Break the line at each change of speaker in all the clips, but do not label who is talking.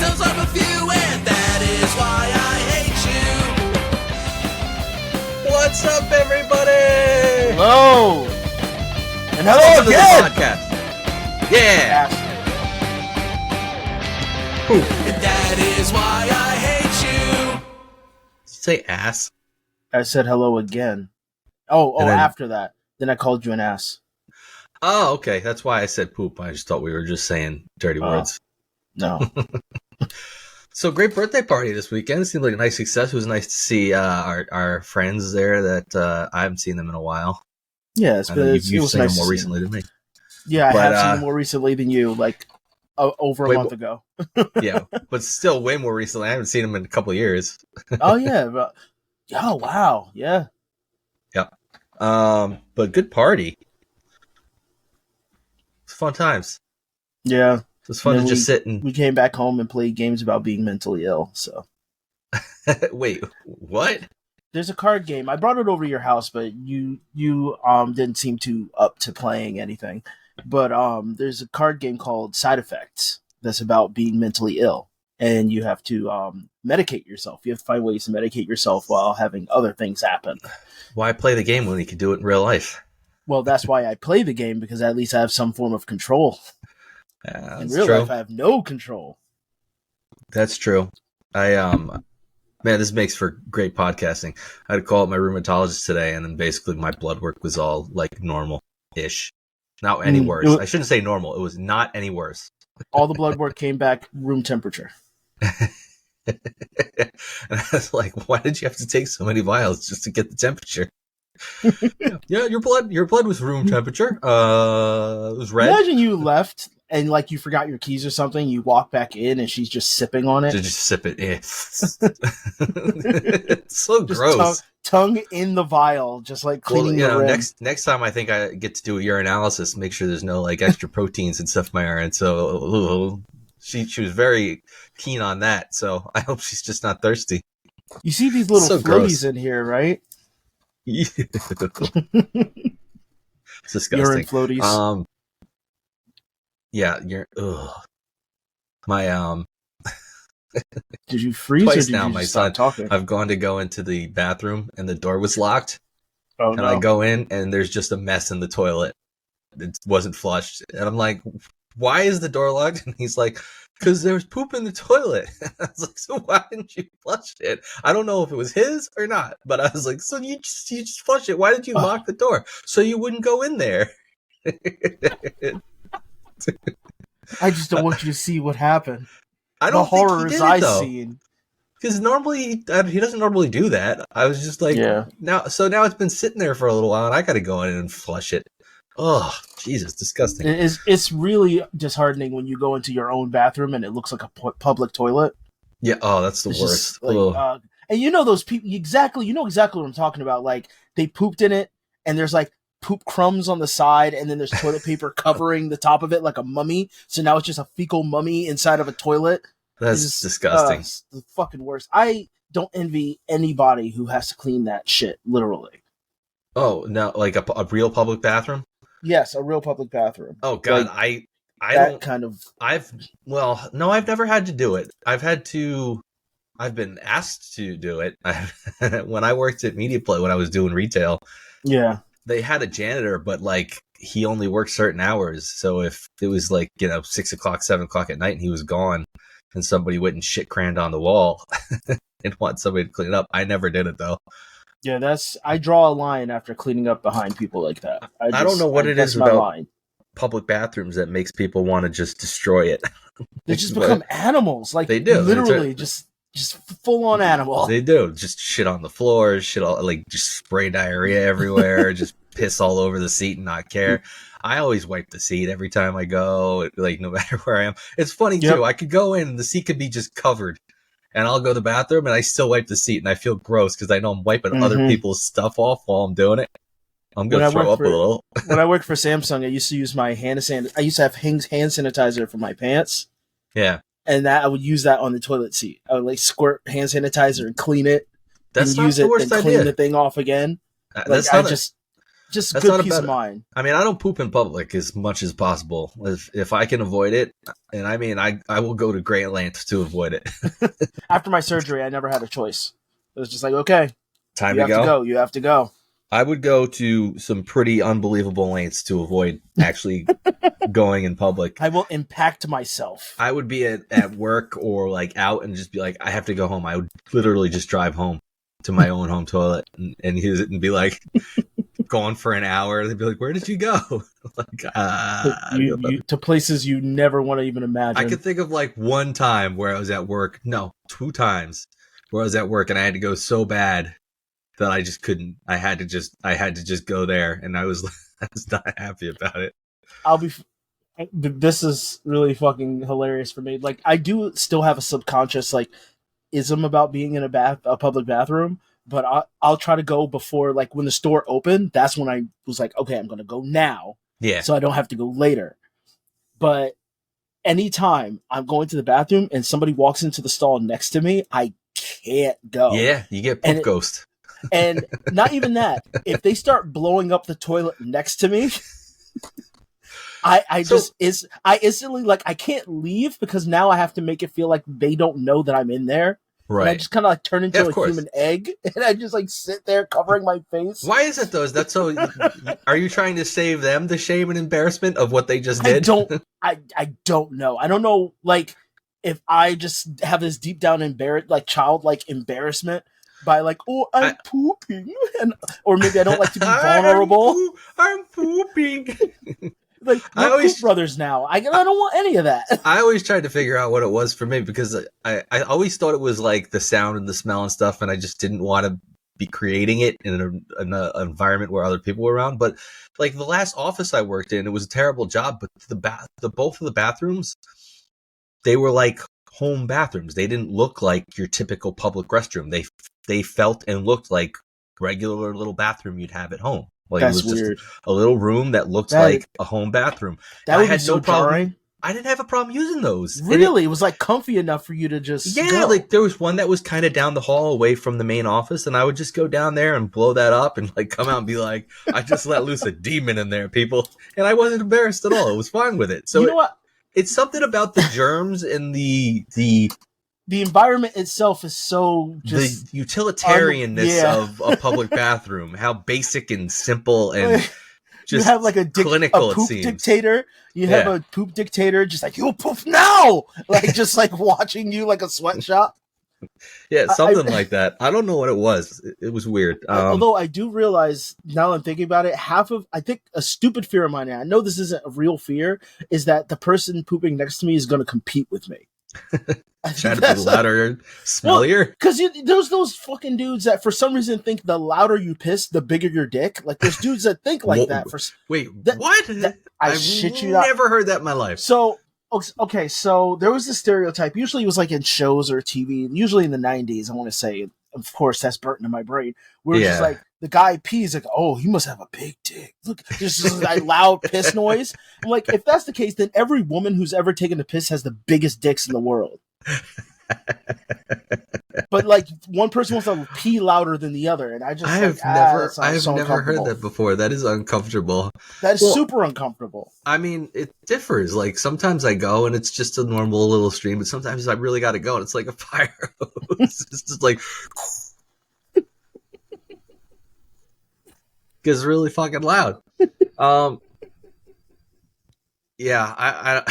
those are a few, and that is why I hate you.
What's up, everybody?
Hello! And hello
Welcome to the
again!
podcast. Yeah.
And that is why I hate you.
Did you say ass?
I said hello again. Oh,
And then-
after that. Then I called you an ass.
Oh, okay. That's why I said poop. I just thought we were just saying dirty words.
No.
So great birthday party this weekend. It seemed like a nice success. It was nice to see our friends there that I haven't seen them in a while.
Yeah,
I know you've
it was
seen
nice
them more
to see
recently than me.
Yeah,
But,
I have seen them more recently than you, like over a month ago.
Yeah, but still way more recently. I haven't seen them in a couple of years.
Oh, yeah. Oh, wow. Yeah.
Yep. But good party. It's fun times.
Yeah.
It was fun to just sit and
We came back home and played games about being mentally ill, so.
wait. What?
There's a card game. I brought it over to your house, but you didn't seem too up to playing anything. But there's a card game called Side Effects that's about being mentally ill, and you have to medicate yourself. You have to find ways to medicate yourself while having other things happen.
Why play the game when you could do it in real life?
Well, that's why I play the game, because at least I have some form of control. In real life, I have no control.
That's true. Man, this makes for great podcasting. I had to call up my rheumatologist today, and then basically my blood work was all like normal-ish. Not any worse. I shouldn't say normal. It was not any worse.
All the blood work came back room temperature.
And I was like, why did you have to take so many vials just to get the temperature? Yeah, your blood was room temperature. It was red.
Imagine you left and like you forgot your keys or something. You walk back in and she's just sipping on it.
To just sip it. It's so
Just
gross.
tongue in the vial, just like cleaning the rim.
Next time I think I get to do a urinalysis, make sure there's no like extra proteins and stuff in my urine. So she was very keen on that. So I hope she's just not thirsty.
You see these little
So
floaties
gross.
in here, right?
It's disgusting.
Urine floaties.
Yeah, my
Did you freeze
twice
or did
now,
you
my
just
son.
stop talking?
I've gone to go into the bathroom and the door was locked.
Oh
And
no!
I go in and there's just a mess in the toilet. It wasn't flushed. And I'm like, why is the door locked? And he's like, because there's poop in the toilet. I was like, so why didn't you flush it? I don't know if it was his or not, but I was like, so you just flushed it. Why did you lock the door? So you wouldn't go in there.
I just don't want you to see what happened.
I don't
The horrors
think he did
I
it, though.
seen.
Because normally he doesn't normally do that. I was just like,
Yeah.
now it's been sitting there for a little while, and I got to go in and flush it. Oh, Jesus, disgusting.
It's really disheartening when you go into your own bathroom and it looks like a public toilet.
Yeah. Oh, that's the
It's
worst.
just, like, and you know those people exactly. You know exactly what I'm talking about. Like they pooped in it, and there's like poop crumbs on the side, and then there's toilet paper covering the top of it like a mummy. So now it's just a fecal mummy inside of a toilet.
That's disgusting.
It's the fucking worst. I don't envy anybody who has to clean that shit. Literally.
Oh no, like a real public bathroom?
Yes, a real public bathroom.
Oh God,
Like,
I
that
don't.
kind of.
I've never had to do it. I've been asked to do it. When I worked at MediaPlay, when I was doing retail,
Yeah.
they had a janitor, but like he only worked certain hours. So if it was like 6 o'clock, 7 o'clock at night, and he was gone, and somebody went and shit crammed on the wall, and want somebody to clean it up, I never did it though.
Yeah, I draw a line after cleaning up behind people like that.
I don't know what it is
my
about
line.
public bathrooms that makes people want to just destroy it.
They just become animals. Like
They do.
Literally, just full on animal.
They do. Just shit on the floor, shit all, like just spray diarrhea everywhere, just piss all over the seat and not care. I always wipe the seat every time I go, like no matter where I am. It's funny too. I could go in and the seat could be just covered, and I'll go to the bathroom and I still wipe the seat, and I feel gross because I know I'm wiping other people's stuff off while I'm doing it. I'm gonna throw up a little.
When I worked for Samsung, I used to use my hand to have hand sanitizer for my pants.
Yeah.
And that I would use that on the toilet seat. I would like squirt hand sanitizer and clean it.
That's
and
not
use
the
it
worst
and
idea.
clean the thing off again.
That's not
Just
That's
good
not a
peace
bad.
of mind.
I mean, I don't poop in public as much as possible. If I can avoid it, and I mean, I will go to great lengths to avoid it.
After my surgery, I never had a choice. It was just like, okay,
Time
you
to
have to
go.
go. You have to go.
I would go to some pretty unbelievable lengths to avoid actually going in public.
I will impact myself.
I would be at work or like out and just be like, I have to go home. I would literally just drive home to my own home toilet and use it and be like, gone for an hour. They'd be like, where did you go? Like,
to places you never want to even imagine.
I could think of like one time where I was at work. No, 2 times where I was at work and I had to go so bad that I just couldn't. I had to just go there, and I was not happy about it.
This is really fucking hilarious for me. Like, I do still have a subconscious like ism about being in a public bathroom, but I'll try to go before, like, when the store opened. That's when I was like, okay, I'm gonna go now, so I don't have to go later. But anytime I'm going to the bathroom and somebody walks into the stall next to me, I can't go.
Yeah, you get poop ghost.
And not even that. If they start blowing up the toilet next to me, I instantly, like, I can't leave because now I have to make it feel like they don't know that I'm in there.
Right.
And I just kind of like turn into a human egg, and I just like sit there covering my face.
Why is it though? Is that so? Are you trying to save them the shame and embarrassment of what they just did?
I don't know. I don't know. Like, if I just have this deep down childlike embarrassment by like, oh, I'm pooping, or maybe I don't like to be vulnerable.
I'm pooping.
Like, we're Poop Brothers now. I don't want any of that.
I always tried to figure out what it was for me because I always thought it was like the sound and the smell and stuff, and I just didn't want to be creating it in an environment where other people were around. But like the last office I worked in, it was a terrible job, but both of the bathrooms, they were like home bathrooms. They didn't look like your typical public restroom. They felt and looked like regular little bathroom you'd have at home. Like,
that's
it was
weird.
Just a little room that looked like a home bathroom.
That would be so jarring.
I didn't have a problem using those.
Really? It was like comfy enough for you to just go.
Like there was one that was kind of down the hall away from the main office, and I would just go down there and blow that up and like come out and be like, I just let loose a demon in there, people. And I wasn't embarrassed at all. I was fine with it. So
you know what?
It's something about the germs and the
environment itself is so just
the utilitarianness of a public bathroom. How basic and simple and just
you have like a
clinical.
Poop dictator. You have a poop dictator, just like, you'll poop now, like just like watching you like a sweatshop.
Yeah, something like that. I don't know what it was. It was weird.
Although I do realize now I'm thinking about it, I think a stupid fear of mine, and I know this isn't a real fear, is that the person pooping next to me is going to compete with me.
Try to be louder, smellier.
Because there's those fucking dudes that for some reason think the louder you piss, the bigger your dick. Like, there's dudes that think like that.
What?
I shit you not.
I've never heard that in my life.
So, okay, so there was this stereotype. Usually it was like in shows or TV, usually in the 90s, I want to say. Of course, that's burnt into my brain. Where it's just like, the guy pees, like, oh, he must have a big dick. Look, just that loud piss noise. I'm like, if that's the case, then every woman who's ever taken a piss has the biggest dicks in the world. But like, one person wants to pee louder than the other, and I have
never heard that before. That is uncomfortable.
That is super uncomfortable.
I mean, it differs. Like, sometimes I go and it's just a normal little stream, but sometimes I really got to go and it's like a fire hose. It's just like, it's really fucking loud. Yeah.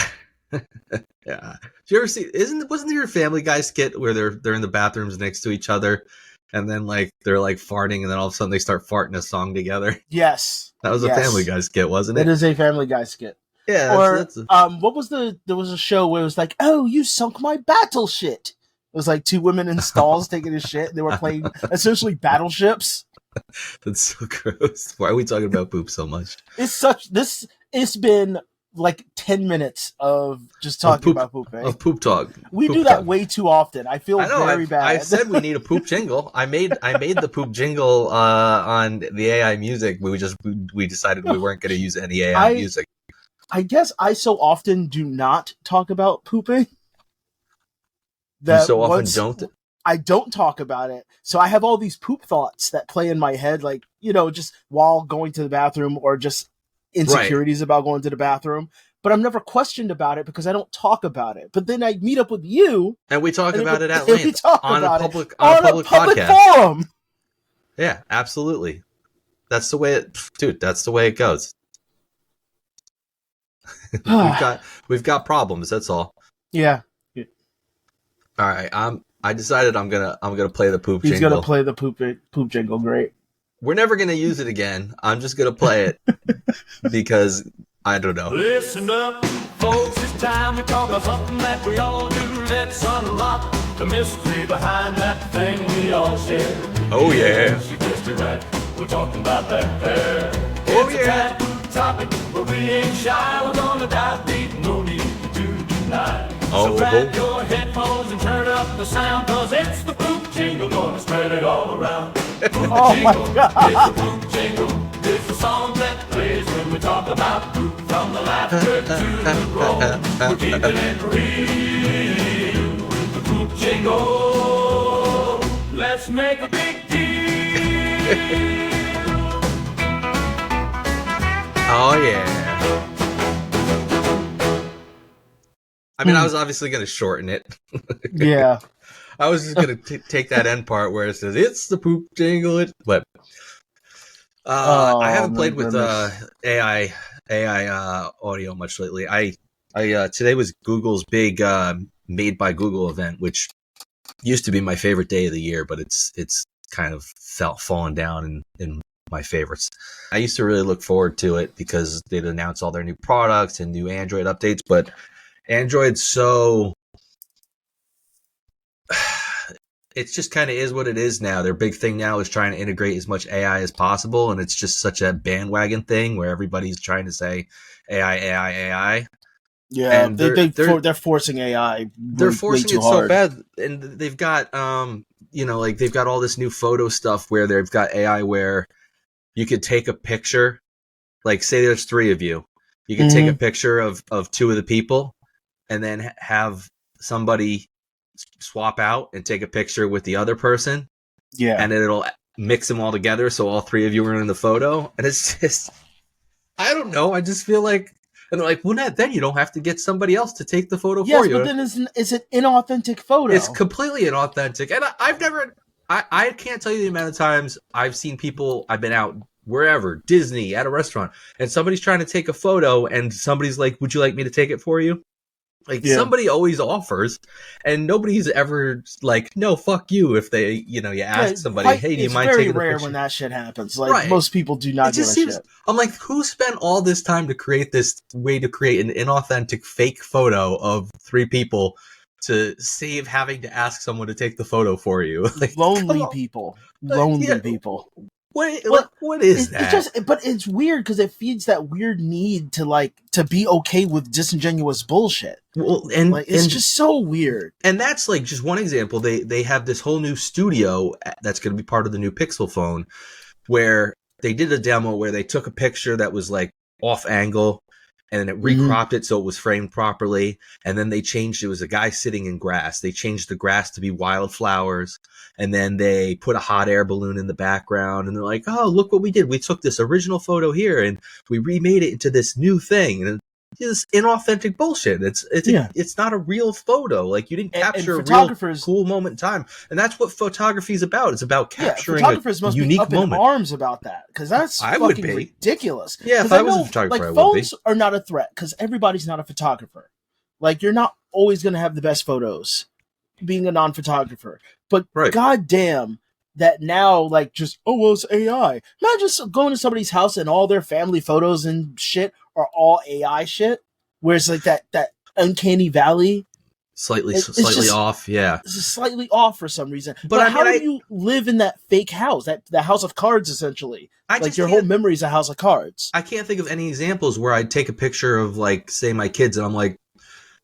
Yeah. Did you ever see? Wasn't there a Family Guy skit where they're in the bathrooms next to each other, and then like they're like farting, and then all of a sudden they start farting a song together?
Yes,
that was a Family Guy skit, wasn't it?
It is a Family Guy skit.
Yeah.
What was there was a show where it was like, oh, you sunk my battle shit. It was like two women in stalls taking a shit, and they were playing essentially battleships.
That's so gross. Why are we talking about poop so much?
It's been like 10 minutes of just talking about poop.
Of poop talk.
We do that way too often. I feel very bad.
I said we need a poop jingle. I made the poop jingle on the AI music. We decided we weren't going to use any AI music.
I guess I so often do not talk about pooping.
You so often don't?
I don't talk about it. So I have all these poop thoughts that play in my head, like, just while going to the bathroom or just insecurities about going to the bathroom. But I'm never questioned about it because I don't talk about it. But then I meet up with you.
And we talk about it at length on a public podcast.
Forum.
Yeah, absolutely. That's the way that's the way it goes. we've got problems, that's all.
Yeah.
All right, I decided I'm gonna play the poop jingle.
He's gonna play the poop jingle. Great.
We're never gonna use it again. I'm just gonna play it because I don't know.
Listen up, folks, it's time to talk about something that we all do. Let's unlock the mystery behind that thing we all share.
Oh yeah.
She guessed it right. We're talking about that pair.
Oh
It's
yeah.
a taboo topic, but we ain't shy. We're gonna dive deep, no need to deny.
Oh,
So grab your headphones and turn up the sound, cause it's the poop jingle, gonna spread it all around. Poop
Oh my
jingle,
God.
it's the poop jingle. It's the song that plays when we talk about poop. From the laughter to the roll, we're keeping it real with the poop jingle. Let's make a big deal.
Oh yeah. I mean, I was obviously going to shorten it.
Yeah.
I was just going to take that end part where it says it's the poop jingle, but I haven't played with AI audio much lately. I today was Google's big Made by Google event, which used to be my favorite day of the year, but it's kind of fallen down in my favorites. I used to really look forward to it because they'd announce all their new products and new Android updates, but Android's so it just kind of is what it is now. Their big thing now is trying to integrate as much AI as possible, and it's just such a bandwagon thing where everybody's trying to say AI.
Yeah,
and
they're forcing AI.
They're forcing it so bad, and they've got they've got all this new photo stuff where they've got AI where you could take a picture, like say there's 3 of you, you can take a picture of 2 of the people, and then have somebody swap out and take a picture with the other person. Yeah. And it'll mix them all together so all 3 of you are in the photo. And it's just, I don't know. I just feel like, and they're like, well, then you don't have to get somebody else to take the photo for you.
Yes, but then it's an inauthentic photo.
It's completely inauthentic. And I can't tell you the amount of times I've seen people, I've been out wherever, Disney, at a restaurant, and somebody's trying to take a photo and somebody's like, would you like me to take it for you? Like, somebody always offers, and nobody's ever like, no, fuck you. If they, you ask somebody, hey, do you mind taking a picture? It's very rare
when that shit happens. Like, most people do not give a shit.
I'm like, who spent all this time to create this way to create an inauthentic fake photo of 3 people to save having to ask someone to take the photo for you? Like,
lonely people.
What is that?
But it's weird because it feeds that weird need to be okay with disingenuous bullshit.
Well,
it's just so weird.
And that's like just one example. They have this whole new studio that's going to be part of the new Pixel phone, where they did a demo where they took a picture that was like off angle, and then it recropped it so it was framed properly. And then they changed, it was a guy sitting in grass. They changed the grass to be wildflowers. And then they put a hot air balloon in the background. And they're like, oh, look what we did. We took this original photo here and we remade it into this new thing. And it's inauthentic bullshit. It's not a real photo. Like, you didn't capture a real cool moment in time. And that's what photography is about. It's about capturing
photographers
a
must
unique
be up
moment.
In arms about that, because that's fucking ridiculous.
Yeah, if I was a photographer, I would be.
Phones are not a threat because everybody's not a photographer. Like, you're not always going to have the best photos being a non-photographer. But goddamn, that now, like, just, oh, well, it's AI. Imagine going to somebody's house and all their family photos and shit are all AI shit, where it's like that uncanny valley.
Slightly off, yeah.
It's just slightly off for some reason. But how do you live in that fake house, that house of cards, essentially? Like, your whole memory is a house of cards.
I can't think of any examples where I'd take a picture of, like, say, my kids, and I'm like,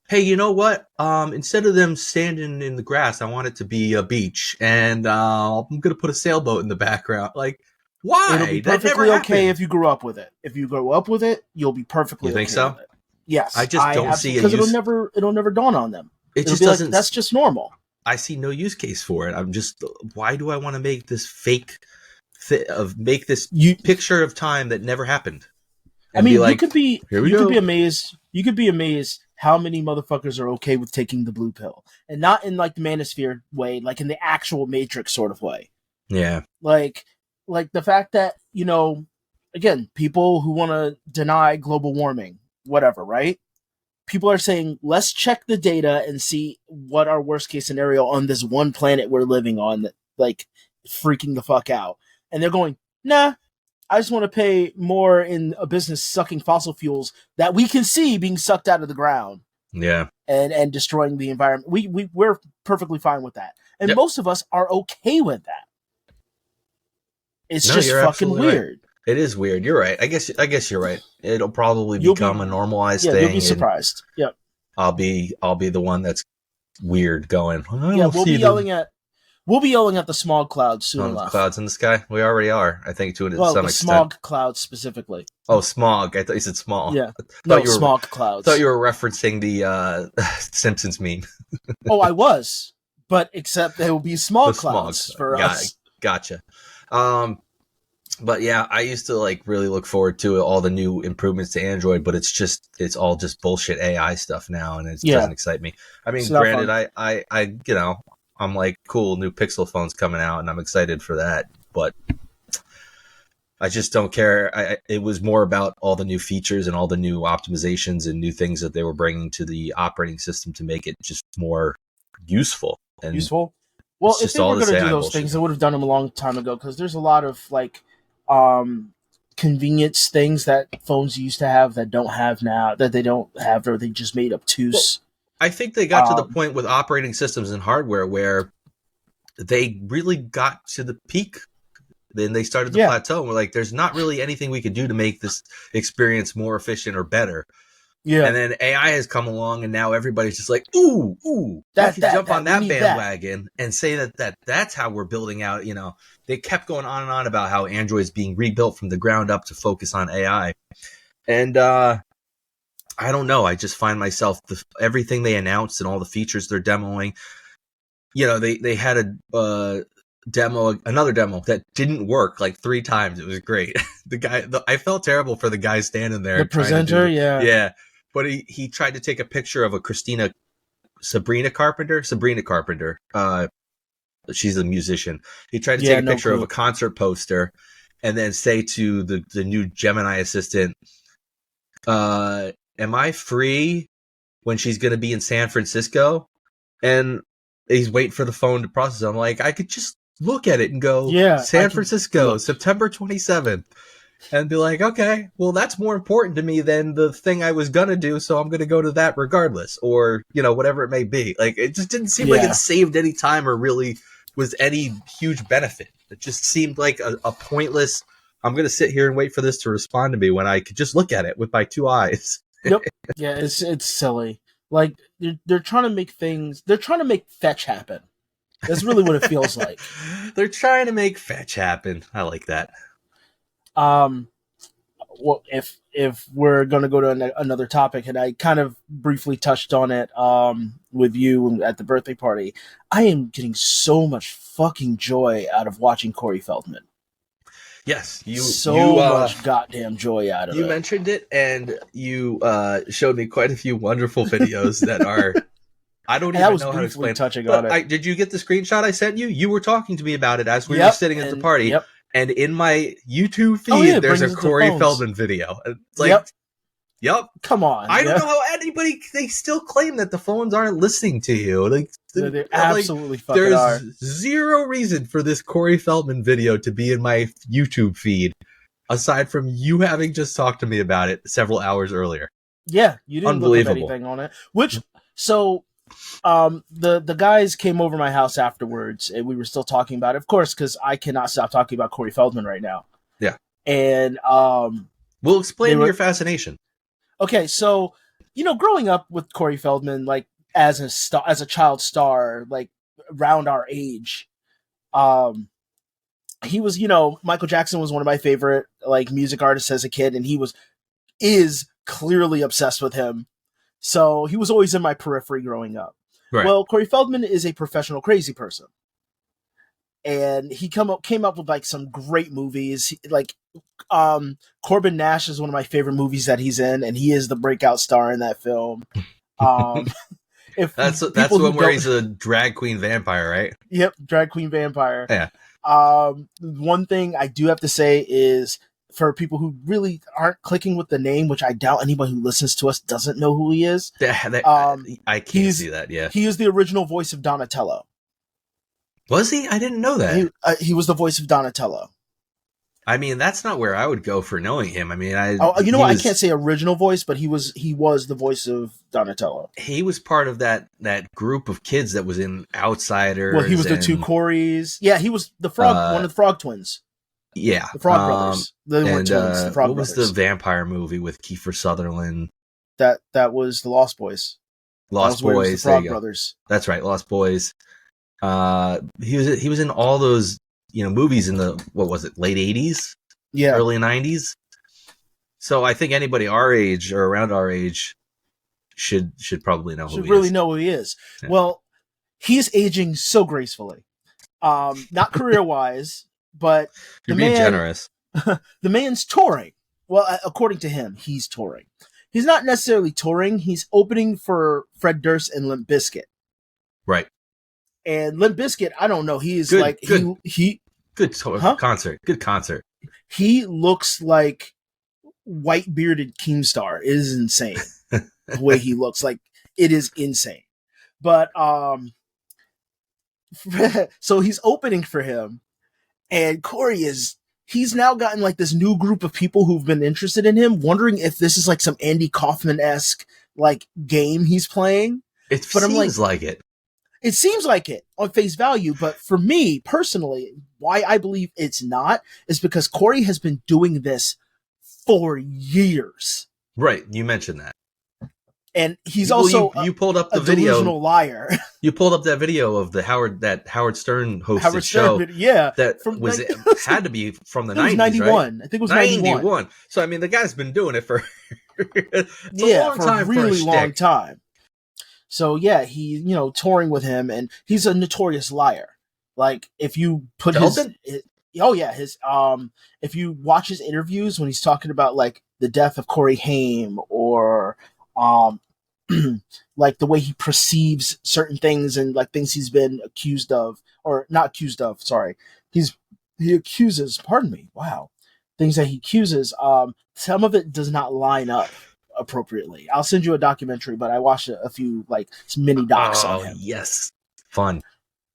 hey, you know what? Instead of them standing in the grass, I want it to be a beach, and I'm going to put a sailboat in the background. Like, why?
It'll be perfectly okay if you grew up with it. If you grow up with it, you'll be perfectly okay.
You think so?
With it. Yes.
I just don't see it.
Because it'll never dawn on them.
It just
doesn't.
Like,
that's just normal.
I see no use case for it. I'm just, why do I want to make this fake make this
You,
picture of time that never happened?
I
And
mean,
be like, here we
you could
go.
be amazed. You could be amazed how many motherfuckers are okay with taking the blue pill, and not in like the manosphere way, like in the actual Matrix sort of way.
Yeah.
Like the fact that, again, people who want to deny global warming, whatever, right? People are saying, let's check the data and see what our worst case scenario on this one planet we're living on that, like, freaking the fuck out. And they're going, nah, I just want to pay more in a business sucking fossil fuels that we can see being sucked out of the ground.
Yeah.
And destroying the environment. We're perfectly fine with that. And
Yep.
most of us are okay with that. It's
No,
just
you're
fucking
absolutely
weird.
It is weird. You're right. I guess you're right. It'll probably become a normalized thing.
You'll be surprised. Yep.
I'll be the one that's weird going.
Yeah, we'll be yelling at the smog clouds soon enough.
Clouds in the sky. We already are. I think to some extent.
Smog clouds specifically.
Oh, smog. I thought you said small.
Yeah. No, smog clouds.
I thought you were referencing the Simpsons meme.
Oh, I was, but except there will be smog clouds for us.
Gotcha. But yeah, I used to like really look forward to all the new improvements to Android, but it's all just bullshit AI stuff now, and it doesn't excite me. I mean, granted, I I'm like, cool, new Pixel phone's coming out, and I'm excited for that, but I just don't care. It was more about all the new features and all the new optimizations and new things that they were bringing to the operating system to make it just more useful. And
useful? Well, if they were going to do those things, they would have done them a long time ago, because there's a lot of like convenience things that phones used to have that don't have now, that they don't have, or they just made obtuse.
Well, I think they got to the point with operating systems and hardware where they really got to the peak. Then they started to plateau, and we're like, there's not really anything we could do to make this experience more efficient or better. Yeah. And then AI has come along, and now everybody's just like, ooh, jump on that bandwagon and say that's how we're building out. They kept going on and on about how Android's being rebuilt from the ground up to focus on AI. And I don't know. I just find myself, everything they announced and all the features they're demoing, they had another demo that didn't work like 3 times. It was great. I felt terrible for the guy standing there.
The presenter,
yeah. But he tried to take a picture of Sabrina Carpenter. She's a musician. He tried to take a picture of a concert poster and then say to the new Gemini assistant, am I free when she's going to be in San Francisco? And he's waiting for the phone to process it. I'm like, I could just look at it and go, San Francisco, September 27th. And be like, okay, well, that's more important to me than the thing I was going to do, so I'm going to go to that regardless, or, whatever it may be. Like, it just didn't seem like it saved any time or really was any huge benefit. It just seemed like a pointless, I'm going to sit here and wait for this to respond to me when I could just look at it with my 2 eyes.
Yep. Yeah, it's silly. Like, they're trying to make fetch happen. That's really what it feels like.
They're trying to make fetch happen. I like that.
Well, if we're going to go to another topic, and I kind of briefly touched on it with you at the birthday party, I am getting so much fucking joy out of watching Corey Feldman.
Yes, you
much goddamn joy out of it.
You mentioned it, and you showed me quite a few wonderful videos that are. I don't even know how to explain.
Touching on it.
Did you get the screenshot I sent you? You were talking to me about it as we were sitting at the party.
Yep.
And in my YouTube feed, there's a Corey Feldman video. It's like, yep.
Come on.
I don't know how they still claim that the phones aren't listening to you. Like,
they absolutely fucking are.
There's zero reason for this Corey Feldman video to be in my YouTube feed, aside from you having just talked to me about it several hours earlier.
Yeah, you didn't look up anything on it. The guys came over my house afterwards, and we were still talking about it, of course, because I cannot stop talking about Corey Feldman right now.
Yeah.
And
we'll explain your fascination.
Okay, so growing up with Corey Feldman, like as a child star, like around our age, he was, Michael Jackson was one of my favorite like music artists as a kid, and he is clearly obsessed with him. So he was always in my periphery growing up.
Right.
Well, Corey Feldman is a professional crazy person. And he came up with like some great movies. Like Corbin Nash is one of my favorite movies that he's in, and he is the breakout star in that film. If
That's the one where he's a drag queen vampire, right?
Yep, drag queen vampire.
Yeah.
One thing I do have to say is, for people who really aren't clicking with the name, which I doubt anyone who listens to us doesn't know who he is.
I can't see that. Yeah,
he is the original voice of Donatello.
Was he? I didn't know that.
He was the voice of Donatello.
I mean, that's not where I would go for knowing him. I mean, I
can't say original voice, but he was the voice of Donatello.
He was part of that group of kids that was in Outsiders.
Well, he was the two Corys. Yeah, he was the frog, one of the Frog Twins.
Yeah,
the Frog Brothers. They weren't twins. The Frog
what
Brothers.
Was the vampire movie with Kiefer Sutherland?
That was the Lost Boys.
Lost Boys.
The Frog Brothers.
That's right, Lost Boys. He was in all those movies in the late 80s, early 90s. So I think anybody our age or around our age should probably know who he is.
Know who he is. Yeah. Well, he's aging so gracefully. Not career wise, but
you're being generous.
The man's touring. Well, according to him, he's touring. He's not necessarily touring. He's opening for Fred Durst and Limp Bizkit.
Right.
And Limp Bizkit, I don't know. He is
good
concert.
Good concert.
He looks like white bearded Keemstar. It is insane the way he looks. Like, it is insane. But so he's opening for him, and Corey he's now gotten like this new group of people who've been interested in him, wondering if this is like some Andy Kaufman-esque like game he's playing.
It seems like it.
It seems like it on face value, but for me personally, why I believe it's not is because Corey has been doing this for years.
Right, you mentioned that,
and he's also
you pulled up the
video. Delusional liar.
You pulled up that video of the Howard Stern hosted show. That was had to be from the 90s,
91.
Right?
I think it was 91.
So I mean, the guy's been doing it for
a really long time. So yeah, he touring with him, and he's a notorious liar. Like, if you put if you watch his interviews when he's talking about like the death of Corey Haim or like the way he perceives certain things and like things he's been accused of or not accused of. Sorry, he accuses. Pardon me. Wow, things that he accuses. Some of it does not line up appropriately. I'll send you a documentary, but I watched a few like mini docs on him.
Yes, fun.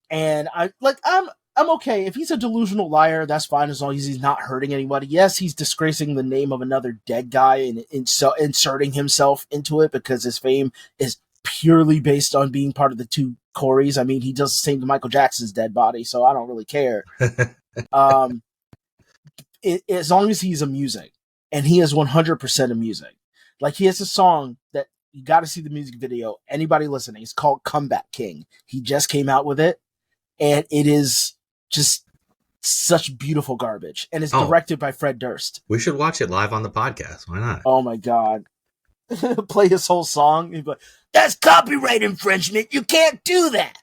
And I'm okay if he's a delusional liar. That's fine as long as he's not hurting anybody. Yes, he's disgracing the name of another dead guy and inserting himself into it because his fame is purely based on being part of the two Coreys. I mean, he does the same to Michael Jackson's dead body, so I don't really care. As long as he's amusing, and he is 100% amusing. Like, he has a song that you got to see the music video. Anybody listening, it's called Comeback King. He just came out with it, and it is just such beautiful garbage. And it's directed by Fred Durst.
We should watch it live on the podcast. Why not?
Oh my God. Play his whole song. He'd be like, that's copyright infringement. You can't do that.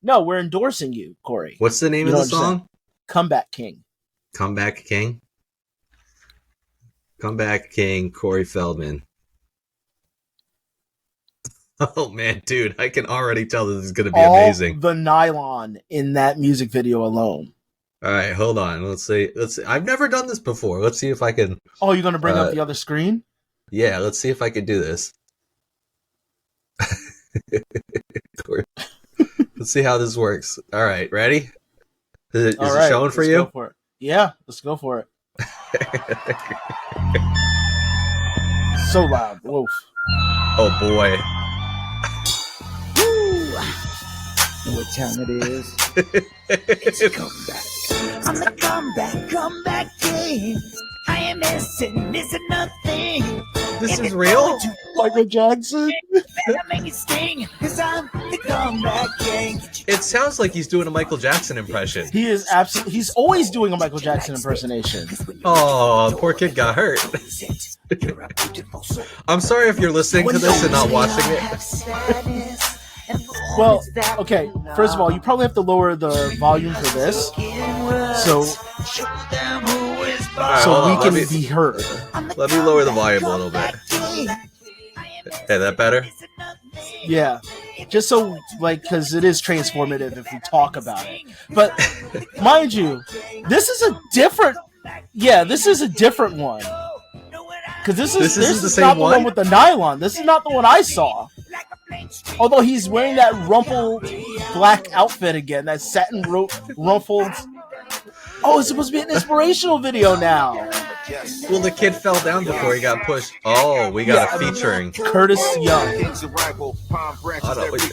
No, we're endorsing you, Corey.
What's the name of the song?
Comeback King.
Comeback King? Comeback King, Corey Feldman. Oh man, dude, I can already tell this is going to be amazing.
The nylon in that music video alone.
All right, hold on. Let's see. I've never done this before. Let's see if I can.
Oh, you're going to bring up the other screen?
Yeah, let's see if I can do this. Let's see how this works. All right, ready? Is it showing for you?
Go for it. Yeah, let's go for it. So loud. Woof.
Oh boy.
What time it is? It's a comeback. I'm the comeback king. I am missing nothing.
This is real?
Michael Jackson.
It sounds like he's doing a Michael Jackson impression.
He is absolutely. He's always doing a Michael Jackson impersonation.
Oh, poor kid got hurt. I'm sorry if you're listening to this and not watching it.
Well, okay. First of all, you probably have to lower the volume for this, so
Hold
we
on,
can be heard.
Let me lower the volume a little bit. Hey, that better?
Yeah, just so because it is transformative if we talk about it. But mind you, this is a different. Yeah, this is a different one. Because this is not the one with the nylon. This is not the one I saw. Although he's wearing that rumpled black outfit again, that satin rumpled. Oh, it's supposed to be an inspirational video now.
Well, the kid fell down before he got pushed. Oh, we got a featuring.
Curtis Young.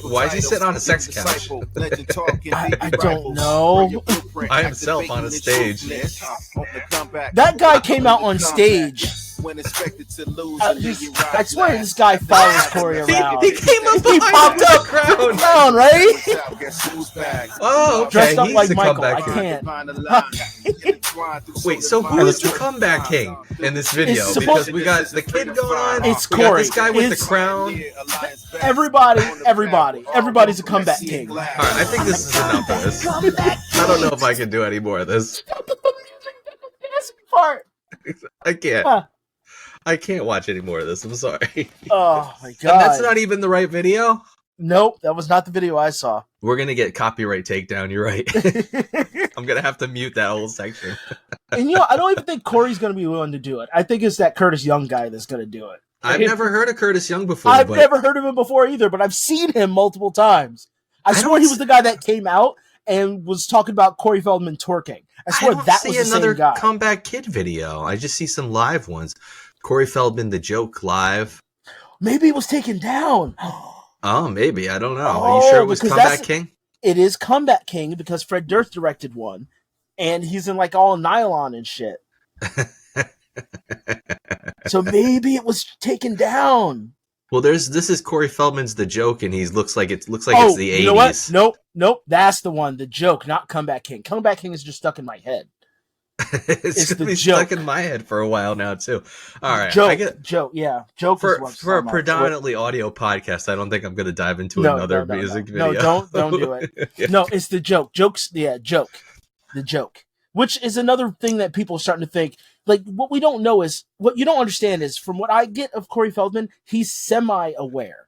Why is he sitting on a sex couch?
I don't know.
I himself on a stage.
That guy came out on stage. I swear this guy follows Corey around.
He came up
He popped up
crown,
right?
Oh, okay.
Dressed up
He's
like
the
Michael. I
comeback
can't.
Wait, so who is the comeback king in this video? Because we got the kid going.
It's
we got
Corey.
this guy with the crown.
Everybody's a comeback king.
All right, I think this is enough of this. I don't know if I can do any more of this.
Part.
I can't.
Huh.
I can't watch any more of this. I'm sorry.
Oh my god.
And that's not even the right video?
Nope, that was not the video I saw.
We're going to get copyright takedown. You're right. I'm going to have to mute that whole section.
And I don't even think Corey's going to be willing to do it. I think it's that Curtis Young guy that's going to do it.
I've never heard of Curtis Young before.
I've never heard of him before either, but I've seen him multiple times. I swear he was the guy that came out and was talking about Corey Feldman twerking. I swear that was the
another
same guy.
comeback kid video. I just see some live ones. Corey Feldman, the joke live.
Maybe it was taken down.
Oh, maybe. I don't know. Are you sure it was Comeback King?
It is Comeback King because Fred Durst directed one. And he's in like all nylon and shit. So maybe it was taken down.
Well, this is Corey Feldman's The Joke, and he looks like it's the 80s.
You know what? Nope. That's the one. The Joke, not Comeback King. Comeback King is just stuck in my head.
it's gonna be stuck in my head for a while now too. All right,
Joke. Yeah, Joke
for a predominantly audio podcast. I don't think I'm gonna dive into another music video.
No, don't do it.
Yeah.
No, it's the Joke. Joke. The Joke. Which is another thing that people are starting to think. Like, what we don't know is, what you don't understand is, from what I get of Corey Feldman, he's semi-aware.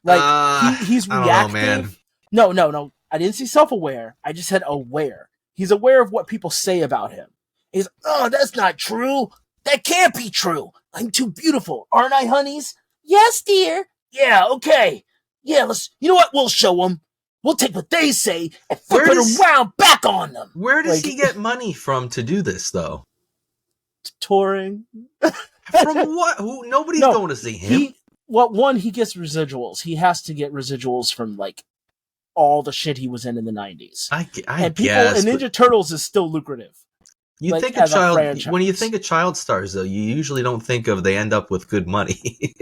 Like, he's reactive.
I don't know, man.
No. I didn't say self-aware. I just said aware. He's aware of what people say about him. He's, oh, that's not true. That can't be true. I'm too beautiful. Aren't I, honeys? Yes, dear. Yeah, okay. Yeah, you know what? We'll show them. We'll take what they say and flip it around back on them.
Where does he get money from to do this, though?
Touring.
From what? Nobody's going to see him.
He gets residuals. He has to get residuals from, like, all the shit he was in the 90s.
I guess.
And Ninja Turtles is still lucrative.
You think a child, when you think of child stars, though, you usually don't think of they end up with good money.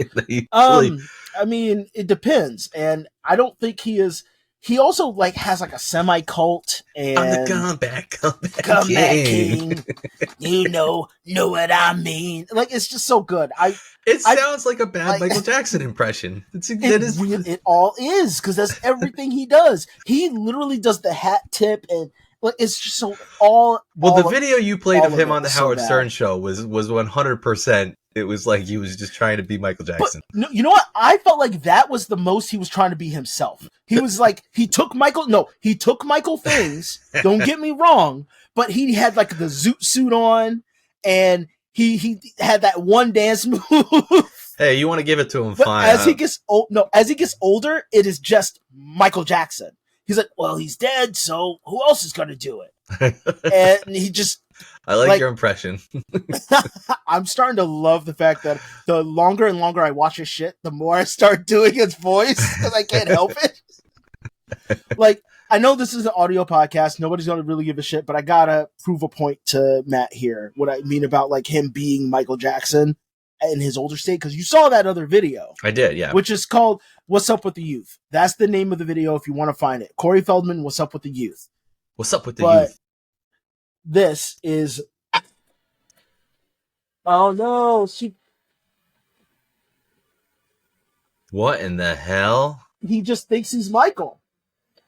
I mean, it depends. And I don't think he is. He also has a semi cult and
I'm the comeback
king. You know what I mean? Like, it's just so good.
It sounds like a bad Michael Jackson impression.
It all is, because that's everything he does. He literally does the hat tip, and it's just so
the video you played of him on the Howard Stern show was 100%. It was like he was just trying to be Michael Jackson.
But, you know what? I felt like that was the most he was trying to be himself. He was like, he took Michael things. Don't get me wrong, but he had like the zoot suit on, and he had that one dance move.
Hey, you want to give it to him?
But
fine.
As he gets older, it is just Michael Jackson. He's like, well, he's dead, so who else is going to do it? And he just.
I like your impression.
I'm starting to love the fact that the longer and longer I watch his shit, the more I start doing his voice because I can't help it. Like, I know this is an audio podcast. Nobody's going to really give a shit, but I got to prove a point to Matt here. What I mean about him being Michael Jackson. in his older state, because you saw that other video.
I did, yeah.
Which is called What's Up with the Youth. That's the name of the video if you want to find it. Corey Feldman, What's Up with the Youth.
What's up with the
But
youth?
this is... Oh no,
What in the hell?
he just thinks he's Michael.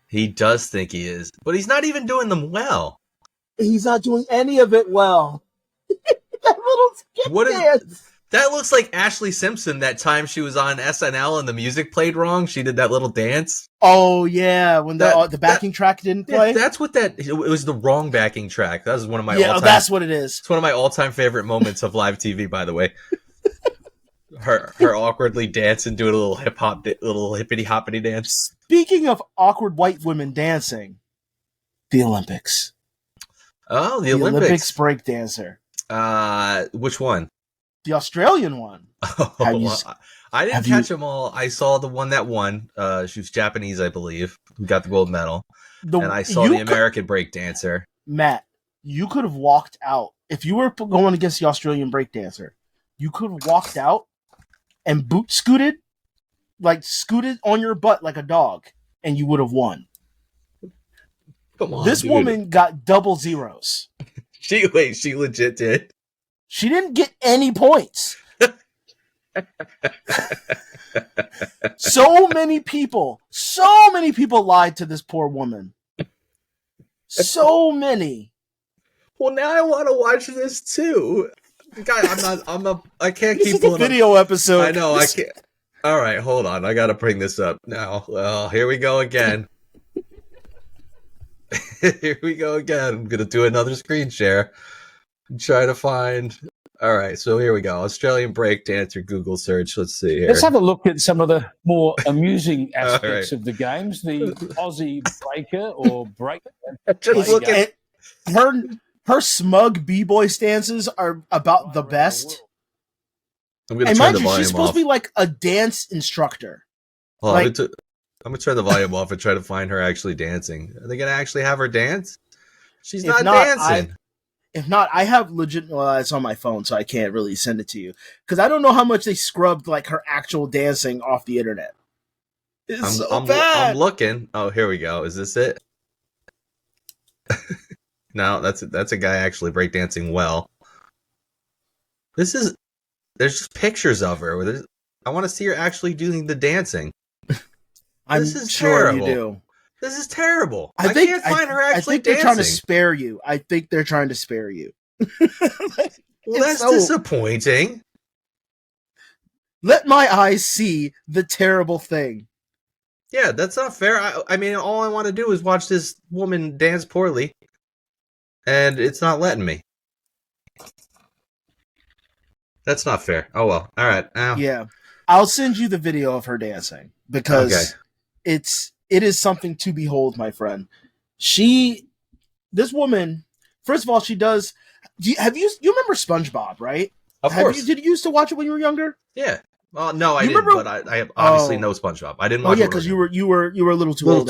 He does think he is, but he's not even doing them well.
He's not doing any of it well. That little skip
What is
dance.
that? Looks like Ashley Simpson that time she was on SNL and the music played wrong. She did that little dance.
Oh yeah, when the backing track didn't play.
Yeah, that's what that. It was the wrong backing track. That was one of my all-time.
That's what it is.
It's one of my all-time favorite moments of live TV. By the way, her awkwardly dancing, doing a little hip hop, little hippity hoppity dance.
Speaking of awkward white women dancing, the Olympics.
Oh, the Olympics
breakdancer.
Which one?
The Australian one.
I didn't catch them all. I saw the one that won. She was Japanese, I believe, who got the gold medal. And I saw the American breakdancer.
Matt, you could have walked out. If you were going against the Australian breakdancer, you could have walked out and scooted on your butt like a dog, and you would have won.
Come on,
this
dude.
woman got double zeros.
She legit did.
She didn't get any points. So many people lied to this poor woman. So many.
Well, now I want to watch this too. God, I can't
This
keep
is a video episode.
I know, I can't. All right, hold on. I got to bring this up now. Well, here we go again. Here we go again. I'm going to do another screen share and try to find. All right, so here we go. Australian breakdancer Google search. Let's see here.
Let's have a look at some of the more amusing aspects of the games. The Aussie breaker or break.
Just look at
her smug b-boy stances are about the best.
I'm going to
And
turn
mind
the
you,
volume
she's supposed
off.
to be like a dance instructor.
Hold on,
like-
I'm going to turn the volume off and try to find her actually dancing. Are they going to actually have her dance? She's
If
not
not,
dancing.
If not, I have legit. Well, it's on my phone, so I can't really send it to you because I don't know how much they scrubbed like her actual dancing off the internet. It's so bad.
I'm looking. Oh, here we go. Is this it? No, that's a guy actually breakdancing well. There's just pictures of her. I want to see her actually doing the dancing. This is
sure
terrible.
you do.
This is terrible.
I
can't find her actually
I think
dancing.
they're trying to spare you. I think they're trying to spare you.
Well, that's disappointing.
Let my eyes see the terrible thing.
Yeah, that's not fair. I mean, all I want to do is watch this woman dance poorly, and it's not letting me. That's not fair. Oh well. All right.
Yeah, I'll send you the video of her dancing because it is something to behold, my friend. This woman, first of all, she does. You remember SpongeBob, right?
Of course.
Did you used to watch it when you were younger?
Yeah. Well, no, I didn't.
remember-
But I obviously know SpongeBob. I didn't watch.
Oh yeah, because you were a little too old.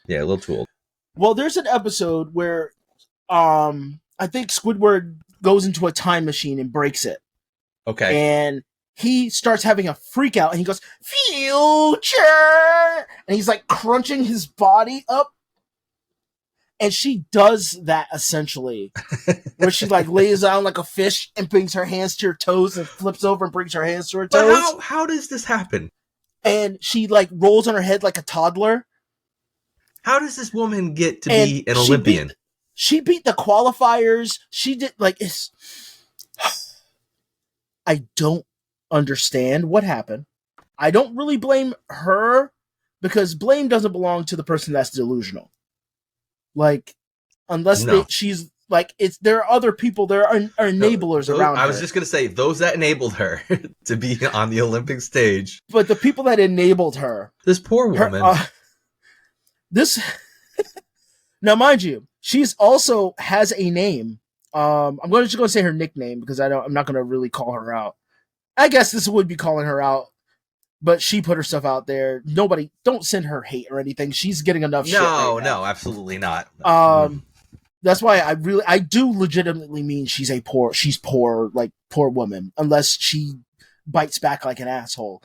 Yeah, a little too old.
Well, there's an episode where, I think Squidward goes into a time machine and breaks it.
Okay.
And he starts having a freak out and he goes, "Future!" And he's like crunching his body up. And she does that essentially, where she like lays down like a fish and brings her hands to her toes and flips over and brings her hands to her toes.
But how does this happen?
And she like rolls on her head like a toddler.
How does this woman get to be an Olympian?
She beat the qualifiers. She did like it's. I don't understand what happened. I don't really blame her because blame doesn't belong to the person that's delusional. Like, unless she's like, there are other people, there are enablers around her.
I was just going to say, those that enabled her to be on the Olympic stage.
But the people that enabled her.
This poor woman.
Now, mind you, she's also has a name. I'm just going to say her nickname because I'm not going to really call her out. I guess this would be calling her out, but she put her stuff out there. Nobody, don't send her hate or anything. She's getting enough shit. No,
absolutely not.
That's why I do legitimately mean she's poor woman, unless she bites back like an asshole.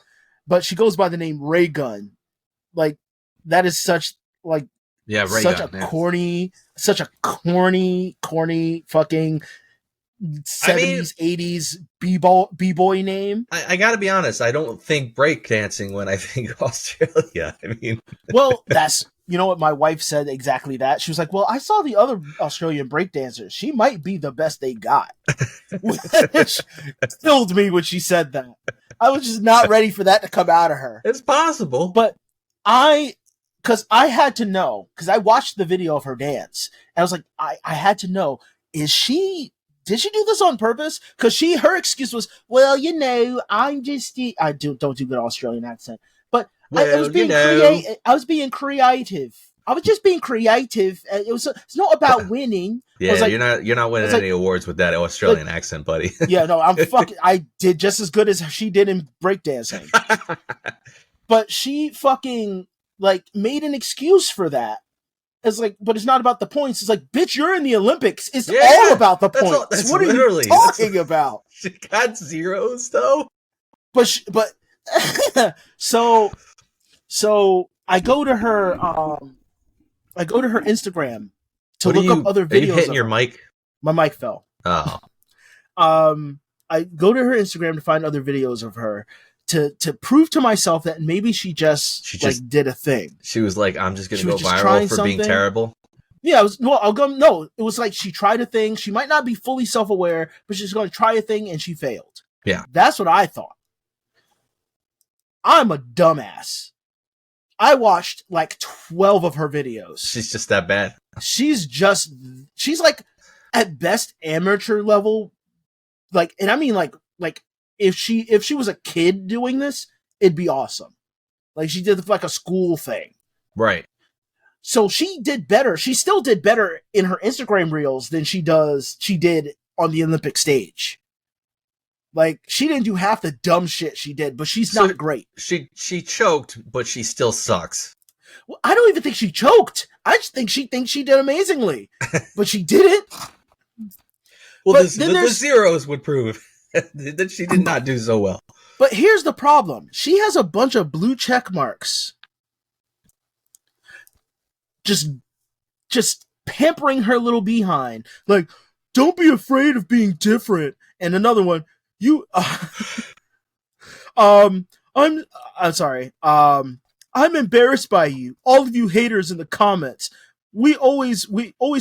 But she goes by the name Ray Gun. Like, that is such like
Yeah, Ray
such
Gun,
a
yeah.
corny fucking 70s, 80s b-boy name.
I gotta be honest, I don't think breakdancing when I think Australia. I mean,
Well, you know what, my wife said exactly that. She was like, well, I saw the other Australian breakdancers. She might be the best they got. Which killed me when she said that. I was just not ready for that to come out of her.
it's possible.
But because I had to know, because I watched the video of her dance, and I was like, I had to know, did she do this on purpose? Because her excuse was, well, you know, I'm just, I don't do good Australian accent, but I was being creative. I was being creative. I was just being creative. It's not about winning.
Yeah,
like,
you're not winning any awards with that Australian accent, buddy.
Yeah, no, I did just as good as she did in breakdancing. But she fucking like made an excuse for that. It's like, but it's not about the points. It's like, bitch, you're in the Olympics. It's all about the points. What are you talking about?
She got zeros though.
But so I go to her Instagram to look up other videos.
Are you hitting your mic?
My mic fell.
Oh.
I go to her Instagram to find other videos of her to prove to myself that maybe she just did a thing.
She was like, I'm just going to go viral for being terrible.
Yeah, it was like she tried a thing. She might not be fully self-aware, but she's going to try a thing and she failed.
Yeah.
That's what I thought. I'm a dumbass. I watched like 12 of her videos.
She's just that bad.
She's like at best amateur level. Like, and I mean like if she was a kid doing this, it'd be awesome. Like she did like a school thing.
Right.
So she did better. She still did better in her Instagram reels than she did on the Olympic stage. Like, she didn't do half the dumb shit she did, but she's not great.
She choked, but she still sucks.
Well, I don't even think she choked. I just think she thinks she did amazingly. But she didn't.
Well, the zeros would prove that she did not do so well.
But here's the problem. She has a bunch of blue check marks. Just pampering her little behind. Like, don't be afraid of being different. And another one, I'm sorry. I'm embarrassed by you. All of you haters in the comments. We always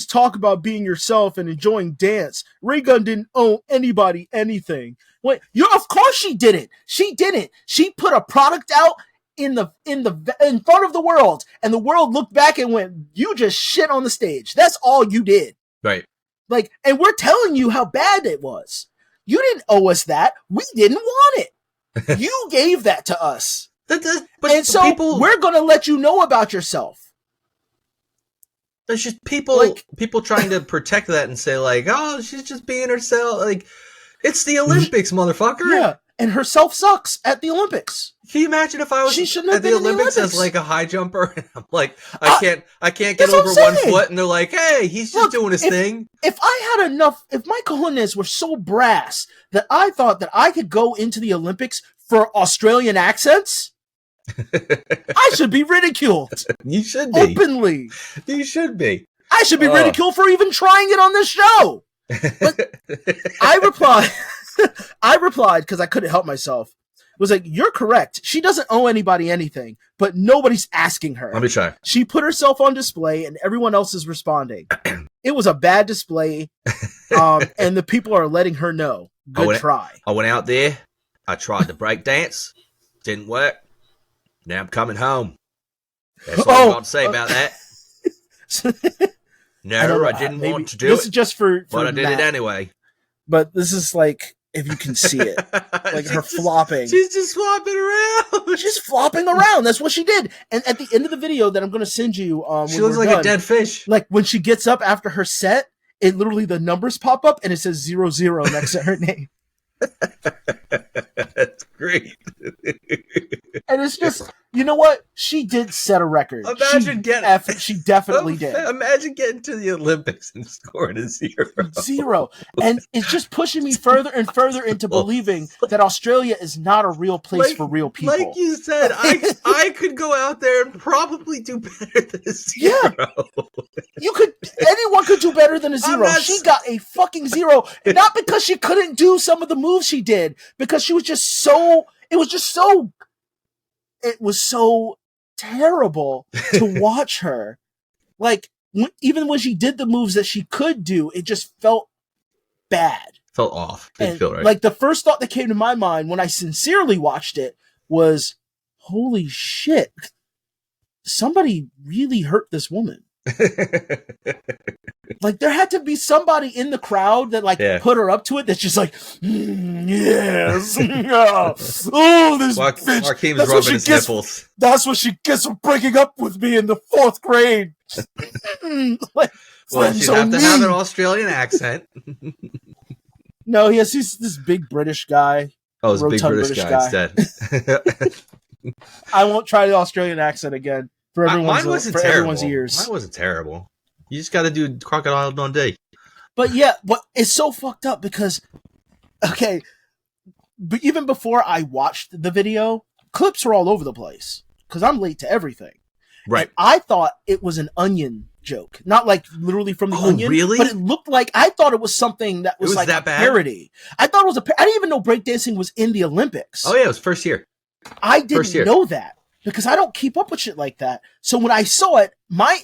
talk about being yourself and enjoying dance. Raygun didn't owe anybody anything. Wait, of course she didn't. She didn't. She put a product out in front of the world, and the world looked back and went, "You just shit on the stage." That's all you did.
Right.
Like, and we're telling you how bad it was. You didn't owe us that. We didn't want it. You gave that to us. And so we're going to let you know about yourself.
There's just people trying to protect that and say like, oh, she's just being herself. Like, it's the Olympics, motherfucker.
Yeah, and herself sucks at the Olympics.
Can you imagine if I was at the Olympics as like a high jumper and I'm like, I can't get over 1 foot, and they're like, hey, he's just doing his thing. If
my cojones were so brass that I thought that I could go into the Olympics for Australian accents, I should be ridiculed.
You should be.
Openly.
You should be.
I should be ridiculed for even trying it on this show. But I replied because I couldn't help myself. Was like, you're correct. She doesn't owe anybody anything, but nobody's asking her.
Let me try.
She put herself on display and everyone else is responding. It was a bad display. And the people are letting her know. Good try.
I went out there. I tried to break dance. Didn't work. Now I'm coming home. That's all I've got to say about that. No, I didn't want to do it.
This is just for
but I did
Matt.
it anyway.
But this is like, if you can see it, like her flopping.
She's just flopping around.
She's flopping around. That's what she did. And at the end of the video that I'm going to send you,
she looks like a dead fish.
Like when she gets up after her set, it literally the numbers pop up and it says 00 next to her name.
That's great.
And it's just, you know what? She did set a record. She definitely did.
Imagine getting to the Olympics and scoring a 0.
0. And it's just pushing me further and further into believing that Australia is not a real place for real people.
Like you said, I could go out there and probably do better than a 0.
Yeah. Anyone could do better than a 0. She got a fucking 0. Not because she couldn't do some of the moves she did, because she was just so, it was so terrible to watch her. Like, even when she did the moves that she could do, it just felt bad.
Felt off. Didn't feel right.
Like, the first thought that came to my mind when I sincerely watched it was, holy shit, somebody really hurt this woman. Like, there had to be somebody in the crowd that put her up to it, that's just like, yes, yeah. Oh, this bitch.
Markeem's rubbing his nipples.
That's what she gets for breaking up with me in the 4th grade.
She'd have to have an Australian accent.
No, he's this big British guy.
Oh, it's a big British guy instead.
I won't try the Australian accent again for everyone's ears.
Mine wasn't terrible. You just got to do Crocodile Dundee.
But yeah, it's so fucked up because, okay, but even before I watched the video, clips were all over the place because I'm late to everything.
Right.
And I thought it was an Onion joke, not like literally from the Onion.
Really?
But it looked like, I thought it was something that was like
that
a
bad?
parody. I thought it was I didn't even know breakdancing was in the Olympics.
Oh yeah, it was first year.
I didn't know that because I don't keep up with shit like that. So when I saw it, my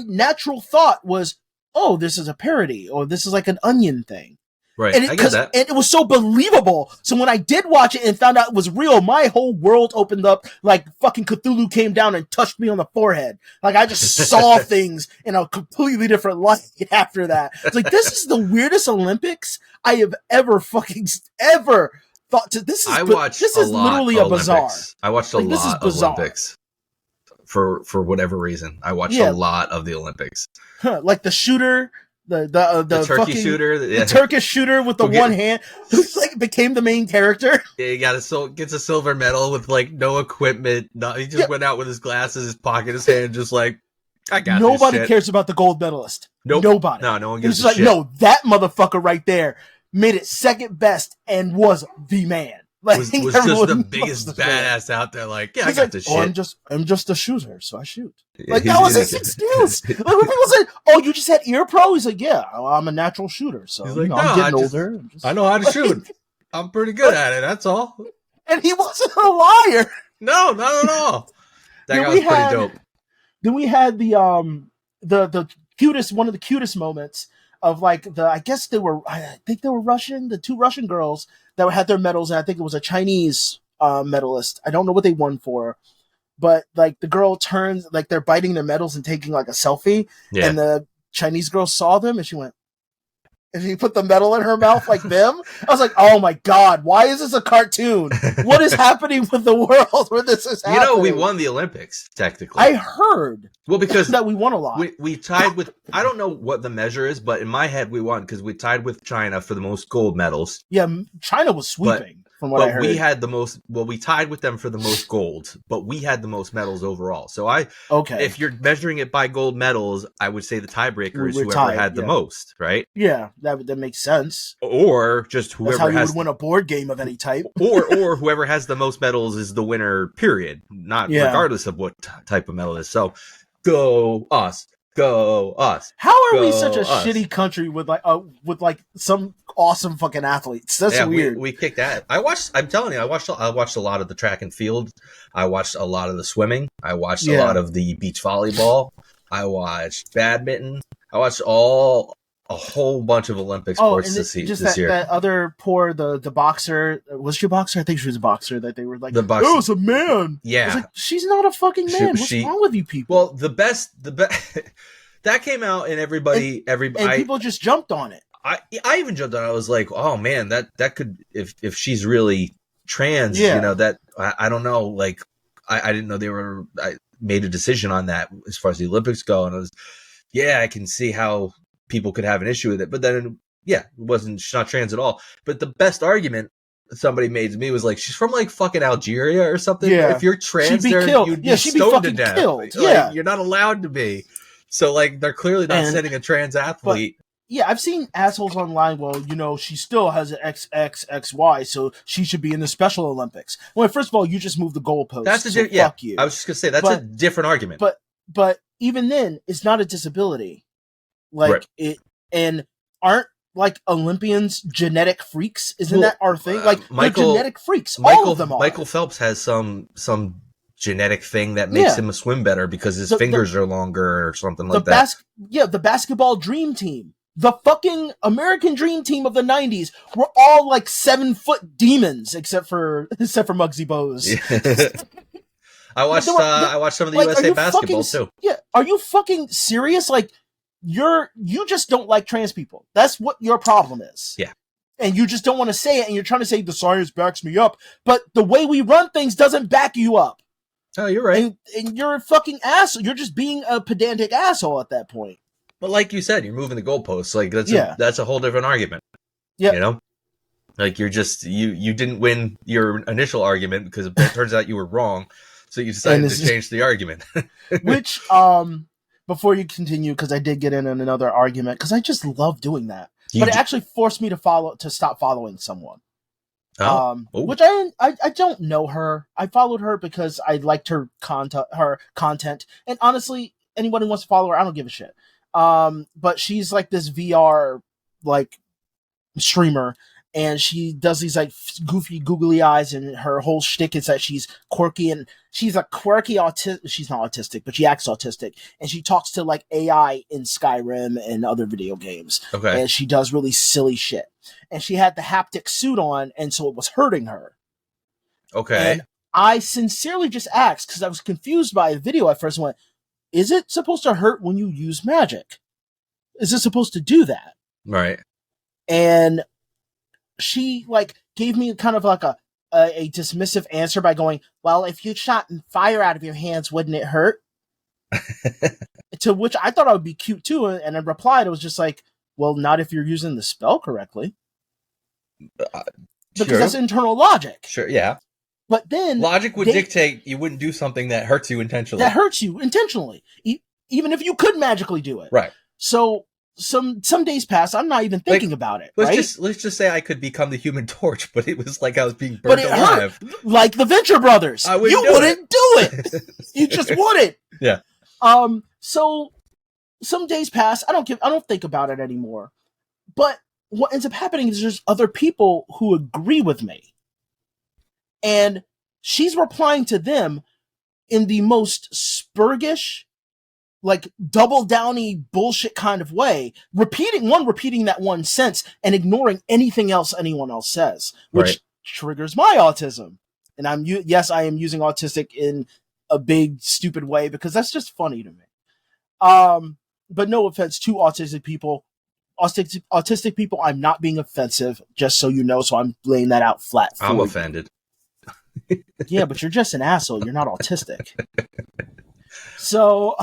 natural thought was, oh, this is a parody, or this is like an Onion thing.
Right,
and
I get that.
And it was so believable. So when I did watch it and found out it was real, my whole world opened up like fucking Cthulhu came down and touched me on the forehead. Like, I just saw things in a completely different light after that. It's like, this is the weirdest Olympics I have ever thought to. This is literally a bazaar.
I watched a lot of Olympics. For whatever reason, I watched a lot of the Olympics.
Like the shooter, the
Turkish shooter,
the Turkish shooter with the one hand, who's like became the main character.
Yeah, he gets a silver medal with like no equipment. He just went out with his glasses, his pocket, his hand, just like, I got this shit.
Nobody cares about the gold medalist.
Nope.
Nobody.
No one gives a
like,
shit.
No, that motherfucker right there made it second best and was the man. Like,
was just the biggest badass out there. Like, yeah, I got this shit.
I'm just a shooter, so I shoot. Like, that was his excuse. Like, when people say, "Oh, you just had ear pro," he's like, "Yeah, I'm a natural shooter, so
like,
I'm getting older.
I know how to shoot. I'm pretty good at it. That's all."
And he wasn't a liar.
No, not at all. That guy was pretty dope.
Then we had the cutest, one of the cutest moments of like I think they were Russian, the 2 Russian girls that had their medals, and I think it was a Chinese medalist. I don't know what they won for, but like the girl turns, like they're biting their medals and taking like a selfie, and the Chinese girl saw them and she went, and she put the medal in her mouth like them. I was like, oh my God, why is this a cartoon? What is happening with the world where this is happening?
You know, we won the Olympics, technically.
I heard
because
that we won a lot.
We tied with, I don't know what the measure is, but in my head we won because we tied with China for the most gold medals.
Yeah, China was sweeping. From what I heard.
We had the most. Well, we tied with them for the most gold, but we had the most medals overall. So if you're measuring it by gold medals, I would say the tiebreaker is whoever had the most, right?
Yeah, that makes sense.
Or just whoever
That's how you would win a board game of any type.
or whoever has the most medals is the winner. Period. Not regardless of what type of medal it is. So go us. Go us.
How are we such a shitty country with like some awesome fucking athletes? That's weird.
We kicked that. I'm telling you, I watched a lot of the track and field. I watched a lot of the swimming. I watched a lot of the beach volleyball. I watched badminton. I watched a whole bunch of Olympic sports this year.
That other the boxer, was she a boxer? I think she was a boxer. That they were like,
the boxer.
Oh, it's a man.
Yeah,
I was like, she's not a fucking man. What's wrong with you people?
Well, the best that came out, and everybody,
people just jumped on it.
I even jumped on it. I was like, oh man, that could, if she's really trans, that I don't know. Like, I didn't know I made a decision on that as far as the Olympics go, and I can see how people could have an issue with it, but then she's not trans at all. But the best argument somebody made to me was like, she's from like fucking Algeria or something.
Yeah.
If you're trans
She'd be
there,
killed.
you'd be
Yeah, she'd be
stoned to
fucking
death.
killed.
Like,
Yeah.
you're not allowed to be. So like, they're clearly not
And-
sending a trans athlete.
Yeah, I've seen assholes online. Well, you know, she still has an XXXY, so she should be in the Special Olympics. Well, first of all, you just moved the goalpost.
That's
so
yeah.
fuck you.
I was just gonna say that's a different argument.
But even then, it's not a disability. Like
Right.
it, and aren't like Olympians genetic freaks? Isn't that our thing? Like they're genetic freaks. All of them are.
Michael Phelps has some genetic thing that makes him swim better because his fingers are longer or something like that.
The basketball dream team. The fucking American dream team of the 90s were all like 7-foot demons, except for Muggsy Bogues.
Yeah. I watched some of the USA basketball too.
Yeah, are you fucking serious? Like, you just don't like trans people. That's what your problem is.
Yeah.
And you just don't want to say it, and you're trying to say the science backs me up, but the way we run things doesn't back you up.
Oh, you're right.
And you're a fucking asshole. You're just being a pedantic asshole at that point.
But like you said, you're moving the goalposts. Like that's a whole different argument.
Yeah.
You know? Like you're just you didn't win your initial argument because it turns out you were wrong. So you decided to change the argument.
Which before you continue, because I did get in another argument, because I just love doing that. But it actually forced me to stop following someone. Which I don't know her. I followed her because I liked her content. And honestly, anyone who wants to follow her, I don't give a shit. But she's like this VR like streamer, and she does these like goofy googly eyes, and her whole shtick is that she's quirky, and she's a quirky she's not autistic, but she acts autistic, and she talks to like AI in Skyrim and other video games.
Okay.
And she does really silly shit. And she had the haptic suit on, and so it was hurting her.
Okay.
And I sincerely just asked, because I was confused by the video at first, and went, is it supposed to hurt when you use magic? Is it supposed to do that?
Right.
And she like gave me kind of like a dismissive answer by going, well, if you shot fire out of your hands, wouldn't it hurt? To which I thought I would be cute too. And I replied, it was just like, well, not if you're using the spell correctly. Because that's internal logic.
Sure, yeah.
But then
logic would dictate you wouldn't do something that hurts you intentionally.
That hurts you intentionally, even if you could magically do it.
Right.
So some days pass, I'm not even thinking about it. Let's
just say I could become the Human Torch, but it was like I was being burned alive.
Hurt, like the Venture Brothers. You wouldn't do it. You just wouldn't.
Yeah.
So some days pass. I don't think about it anymore. But what ends up happening is there's other people who agree with me. And she's replying to them in the most spurgish, like double downy bullshit kind of way, repeating that one sense and ignoring anything else anyone else says, which triggers my autism. And I am using autistic in a big stupid way because that's just funny to me. But no offense to autistic people. Autistic people, I'm not being offensive, just so you know, so I'm laying that out flat for
I'm
you.
offended.
Yeah, but you're just an asshole. You're not autistic. So,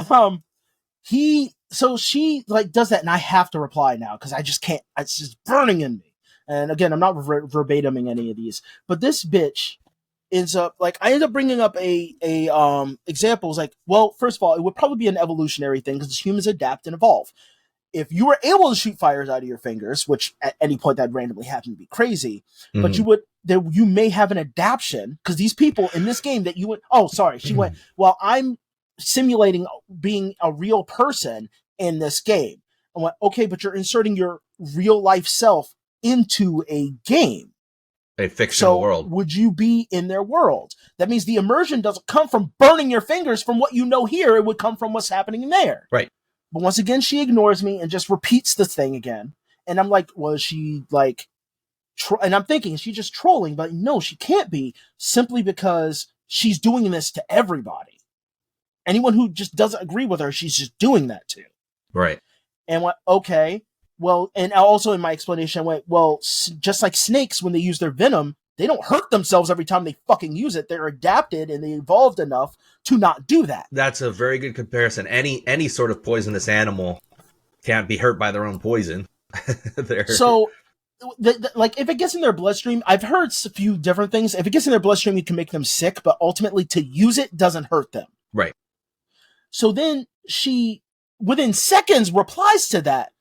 she like does that, and I have to reply now because I just can't. It's just burning in me. And again, I'm not verbatiming any of these, but this bitch ends up like I end up bringing up a examples like, well, first of all, it would probably be an evolutionary thing because humans adapt and evolve. If you were able to shoot fires out of your fingers, which at any point that randomly happened to be crazy, but you may have an adaptation because these people in this game that you went, she went, well, I'm simulating being a real person in this game. I went, okay, but you're inserting your real life self into a game.
A fictional world.
Would you be in their world? That means the immersion doesn't come from burning your fingers from what you know here. It would come from what's happening there.
Right.
But once again, she ignores me and just repeats the thing again. And I'm like, was she like, and I'm thinking, is she just trolling? But no, she can't be, simply because she's doing this to everybody. Anyone who just doesn't agree with her, she's just doing that to.
Right.
And what, okay, well, and also in my explanation, I went, well, just like snakes, when they use their venom, they don't hurt themselves every time they fucking use it. They're adapted and they evolved enough to not do that.
That's a very good comparison. Any sort of poisonous animal can't be hurt by their own poison.
like if it gets in their bloodstream, I've heard a few different things. If it gets in their bloodstream, it can make them sick, but ultimately to use it doesn't hurt them.
Right.
So then she, within seconds, replies to that,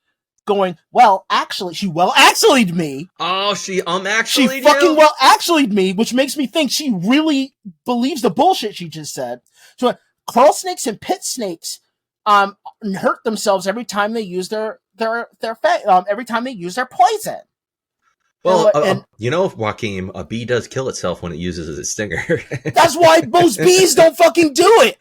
going, well, actually, she well-actually'd me.
Oh, she
She fucking well-actually'd me, which makes me think she really believes the bullshit she just said. So coral snakes and pit snakes hurt themselves every time they use every time they use their poison.
Well, Joaquin, a bee does kill itself when it uses its stinger.
That's why most bees don't fucking do it.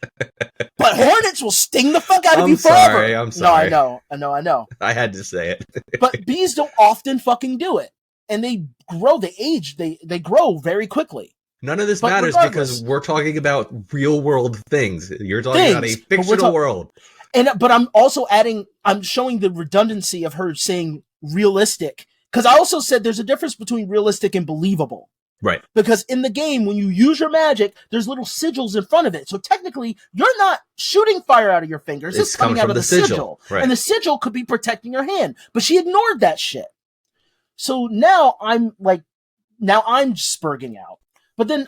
But hornets will sting the fuck out of you forever.
I'm sorry.
No, I know.
I had to say it.
But bees don't often fucking do it. And they grow, they grow very quickly.
None of this matters because we're talking about real world things. You're talking about a fictional world.
But I'm showing the redundancy of her saying realistic. Because I also said there's a difference between realistic and believable.
Right.
Because in the game, when you use your magic, there's little sigils in front of it. So technically, you're not shooting fire out of your fingers. It's coming out of the sigil.
Right.
And the sigil could be protecting your hand. But she ignored that shit. So now I'm spurging out. But then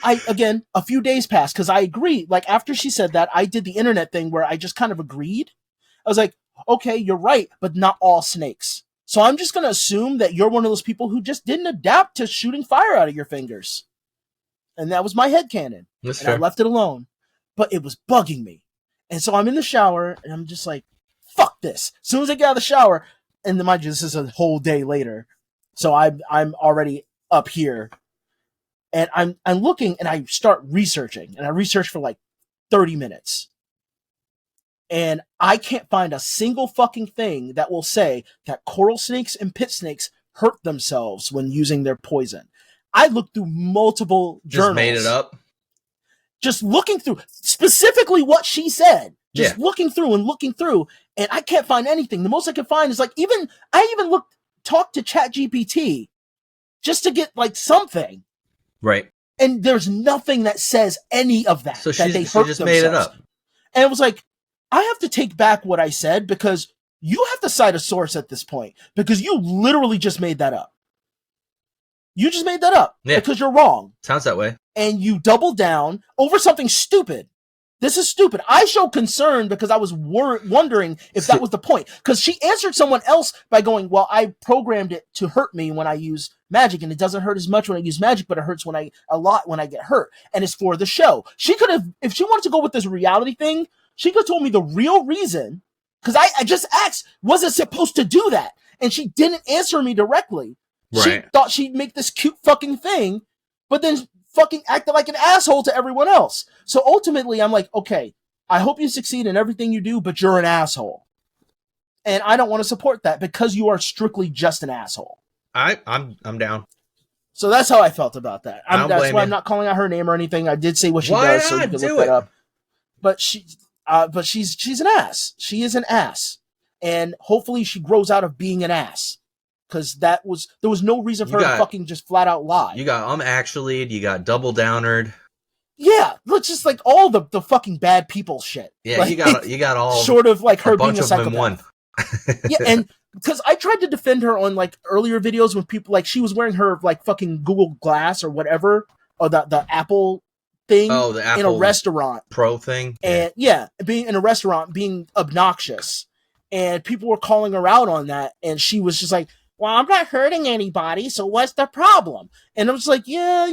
a few days passed because I agree. Like after she said that, I did the internet thing where I just kind of agreed. I was like, okay, you're right, but not all snakes. So I'm just going to assume that you're one of those people who just didn't adapt to shooting fire out of your fingers. And that was my headcanon.
That's
and
fair.
I left it alone. But it was bugging me. And so I'm in the shower and I'm just like, fuck this. As soon as I get out of the shower, and then mind you, this is a whole day later. So I'm already up here. And I'm looking and I start researching. And I research for like 30 minutes. And I can't find a single fucking thing that will say that coral snakes and pit snakes hurt themselves when using their poison. I looked through multiple journals.
Just made it up?
Just looking through, specifically what she said. Just looking through, and I can't find anything. The most I can find is like, I even talked to ChatGPT just to get like something.
Right.
And there's nothing that says any of that.
So
she
just made it up.
And it was like, I have to take back what I said because you have to cite a source at this point because you literally just made that up. You just made that up because you're wrong.
Sounds that way.
And you doubled down over something stupid. This is stupid. I show concern because I was wondering if that was the point. Because she answered someone else by going, well, I programmed it to hurt me when I use magic, and it doesn't hurt as much when I use magic, but it hurts a lot when I get hurt. And it's for the show. She could have, if she wanted to go with this reality thing, she could have told me the real reason. Because I just asked, was it supposed to do that? And she didn't answer me directly.
Right.
She thought she'd make this cute fucking thing, but then fucking acted like an asshole to everyone else. So ultimately, I'm like, okay, I hope you succeed in everything you do, but you're an asshole. And I don't want to support that because you are strictly just an asshole.
I'm down.
So that's how I felt about that. That's why
you.
I'm not calling out her name or anything. I did say what she does, so you can look that up. But she's an ass. She is an ass. And hopefully she grows out of being an ass. Because there was no reason for her to fucking just flat out lie.
You got actually, you got double downered.
Yeah, it's just like all the fucking bad people shit.
Yeah,
like,
you got all
sort of like her being a
bunch of them in
psychopath.
one.
Yeah, and because I tried to defend her on like earlier videos when people like she was wearing her like fucking Google Glass or whatever, or the Apple thing in a restaurant
Pro thing.
And being in a restaurant being obnoxious. And people were calling her out on that, and she was just like, well, I'm not hurting anybody, so what's the problem? And I was like, yeah,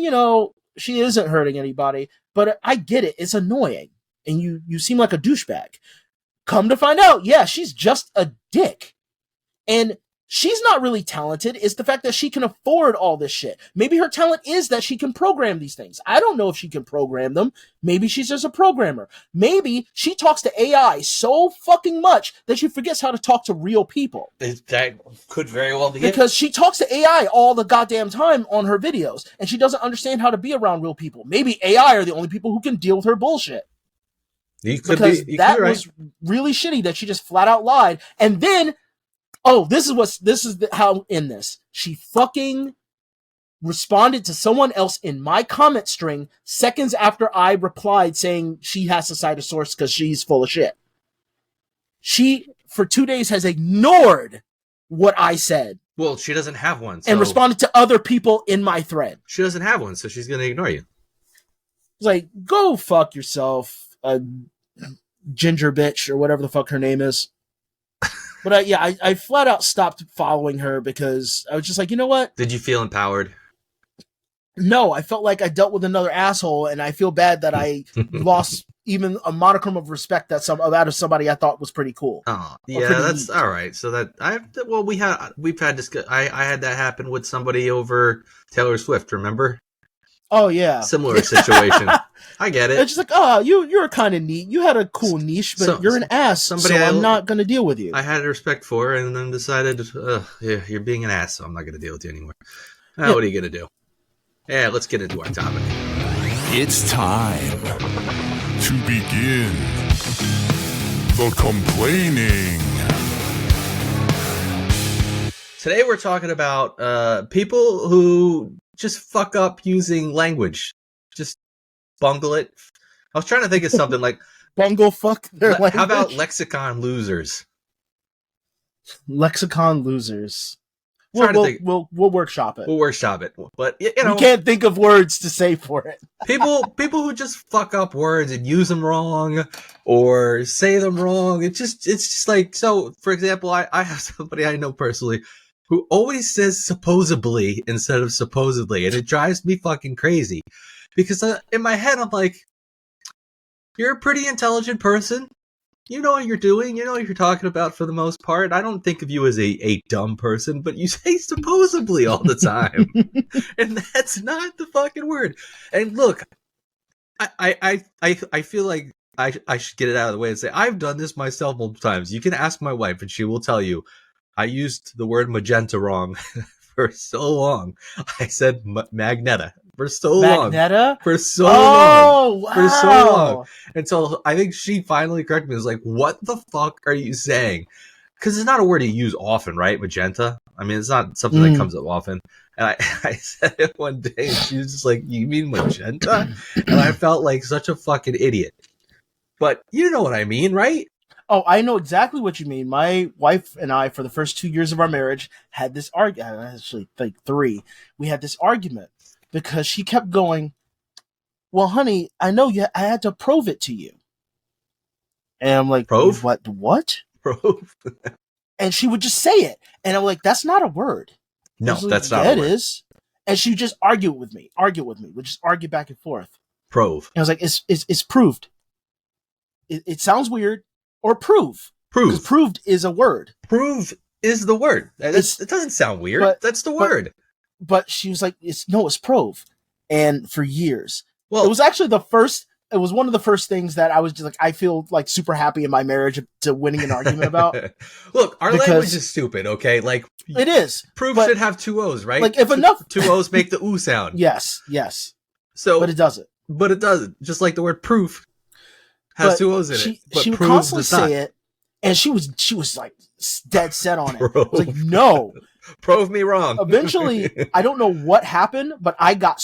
she isn't hurting anybody, but I get it. It's annoying. And you seem like a douchebag. Come to find out, she's just a dick. And she's not really talented. It's the fact that she can afford all this shit. Maybe her talent is that she can program these things. I don't know if she can program them. Maybe she's just a programmer. Maybe she talks to AI so fucking much that she forgets how to talk to real people.
That could very well be
because she talks to AI all the goddamn time on her videos, and she doesn't understand how to be around real people. Maybe AI are the only people who can deal with her bullshit. That was really shitty that she just flat out lied. And then how I'll end this. She fucking responded to someone else in my comment string seconds after I replied saying she has to cite a source because she's full of shit. She, for 2 days, has ignored what I said
Well, she doesn't have one. So
and responded to other people in my thread.
she doesn't have one, so she's going to ignore you.
It's like, go fuck yourself, ginger bitch, or whatever the fuck her name is. But I flat out stopped following her because I was just like, you know what?
Did you feel empowered?
No, I felt like I dealt with another asshole, and I feel bad that I lost even a modicum of respect out of somebody I thought was pretty cool.
Oh,
Or
yeah,
pretty
that's
neat.
all right. So that we've had this. I had that happen with somebody over Taylor Swift. Remember?
Oh yeah,
Similar situation. I get it.
it's just like, oh, you're kind of neat. You had a cool niche, but you're an ass.
somebody
So
I-
I'm not gonna deal with you.
I had respect for her, and then decided, yeah, you're being an ass, so I'm not going to deal with you anymore.
Yeah.
What are you going to do? Yeah, let's get into our topic.
It's time to begin the complaining.
Today we're talking about people who just fuck up using language. Just bungle it. I was trying to think of something like,
Bungle fuck their language.
how about lexicon losers?
lexicon losers?
Trying to think.
We'll workshop it.
We'll workshop it. But, you know,
We can't think of words to say for it.
people who just fuck up words and use them wrong or say them wrong. It's just like, so for example, I have somebody I know personally who always says supposedly instead of supposedly, and it drives me fucking crazy because in my head I'm like, you're a pretty intelligent person. You know what you're doing. You know what you're talking about for the most part. I don't think of you as a dumb person, but you say supposedly all the time. And that's not the fucking word. And look, I feel like I should get it out of the way and say, I've done this myself multiple times. You can ask my wife and she will tell you, I used the word magenta wrong for so long. I said magneta for so long.
Magneta?
For so long.
Oh, wow.
For so long. Until I think she finally corrected me. It was like, what the fuck are you saying? Because it's not a word you use often, right? Magenta. I mean, it's not something that comes up often. And I said it one day, and she was just like, you mean magenta? And I felt like such a fucking idiot. But you know what I mean, right?
Oh, I know exactly what you mean. My wife and I, for the first 2 years of our marriage, had this argument. Actually, like 3. We had this argument because she kept going, well, honey, I know I had to prove it to you. And I'm like,
Prove?
What?
Prove?
And she would just say it. And I'm like, that's not a word.
No,
I was like,
that's not
yeah,
a
it
word.
is. And she would just argue with me. We'd just argue back and forth.
Prove.
And I was like, it's proved. It sounds weird. Or prove.
Prove.
Because proved is a word.
Prove is the word. It doesn't sound weird. That's the word.
But she was like, it's prove. And for years.
Well,
It was actually it was one of the first things that I was just like, I feel like super happy in my marriage to winning an argument about.
Look, our
Because-
language is stupid, okay? Like,
It is.
proof
but-
should have 2 O's, right?
Like, if enough-
2 O's make the ooh sound.
Yes.
So,
But it doesn't.
But it doesn't. Just like the word proof has
But
2 O's in it. But
she would
prove
constantly
does not.
say it, and she was like dead set on it. I
Prove.
was like, no.
Prove me wrong.
Eventually, I don't know what happened, but I got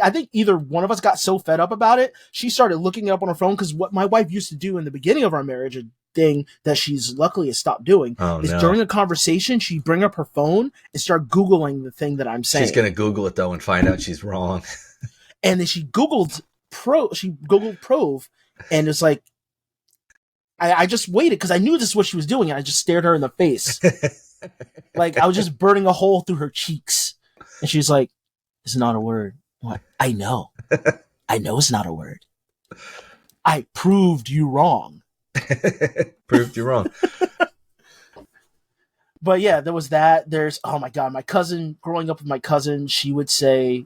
I think either one of us got so fed up about it, she started looking it up on her phone, because what my wife used to do in the beginning of our marriage, a thing that she's luckily has stopped doing, is during a conversation, she'd bring up her phone and start Googling the thing that I'm saying.
She's going to Google it, though, and find out she's wrong.
And then she Googled Prove, and it's like, I just waited because I knew this is what she was doing, and I just stared her in the face. Like, I was just burning a hole through her cheeks. And she's like, it's not a word. I'm like, I know. I know it's not a word. I proved you wrong.
Proved you wrong.
But yeah, there was that. There's, oh my God, my cousin, growing up with my cousin, she would say,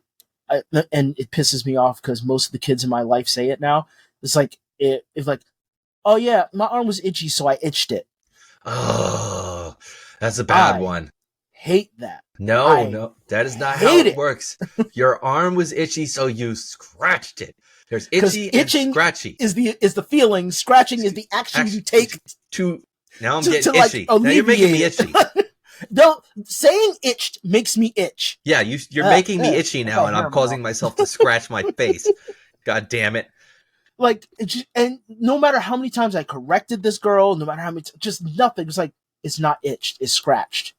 and it pisses me off because most of the kids in my life say it now. It's like, it's like, oh yeah, my arm was itchy, so I itched it.
Oh, that's a bad one.
Hate that.
No, that is not how it works. Your arm was itchy, so you scratched it. There's itchy and scratchy.
Is the feeling. Scratching is the action you take
to. Now I'm getting
like,
itchy. Now you're making me itchy.
Saying itched makes me itch.
Yeah, you're making me itchy now, and I'm causing myself to scratch my face. God damn it.
Like, and no matter how many times I corrected this girl, no matter how many, just nothing. It's like, it's not itched, it's scratched.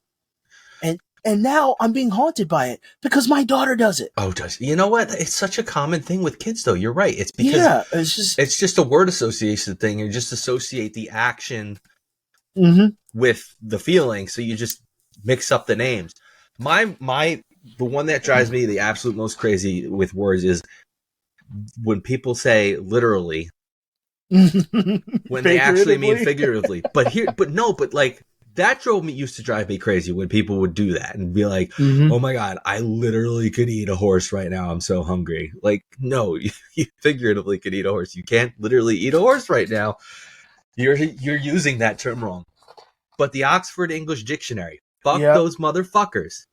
And now I'm being haunted by it because my daughter does it.
Oh, does you know what? It's such a common thing with kids, though. You're right. It's because it's just a word association thing. You just associate the action with the feeling, so you just mix up the names. The one that drives me the absolute most crazy with words is when people say literally when they actually mean figuratively. But like that used to drive me crazy when people would do that and be like, oh my God, I literally could eat a horse right now. I'm so hungry. Like, no, you figuratively could eat a horse. You can't literally eat a horse right now. You're using that term wrong. But the Oxford English Dictionary, fuck those motherfuckers.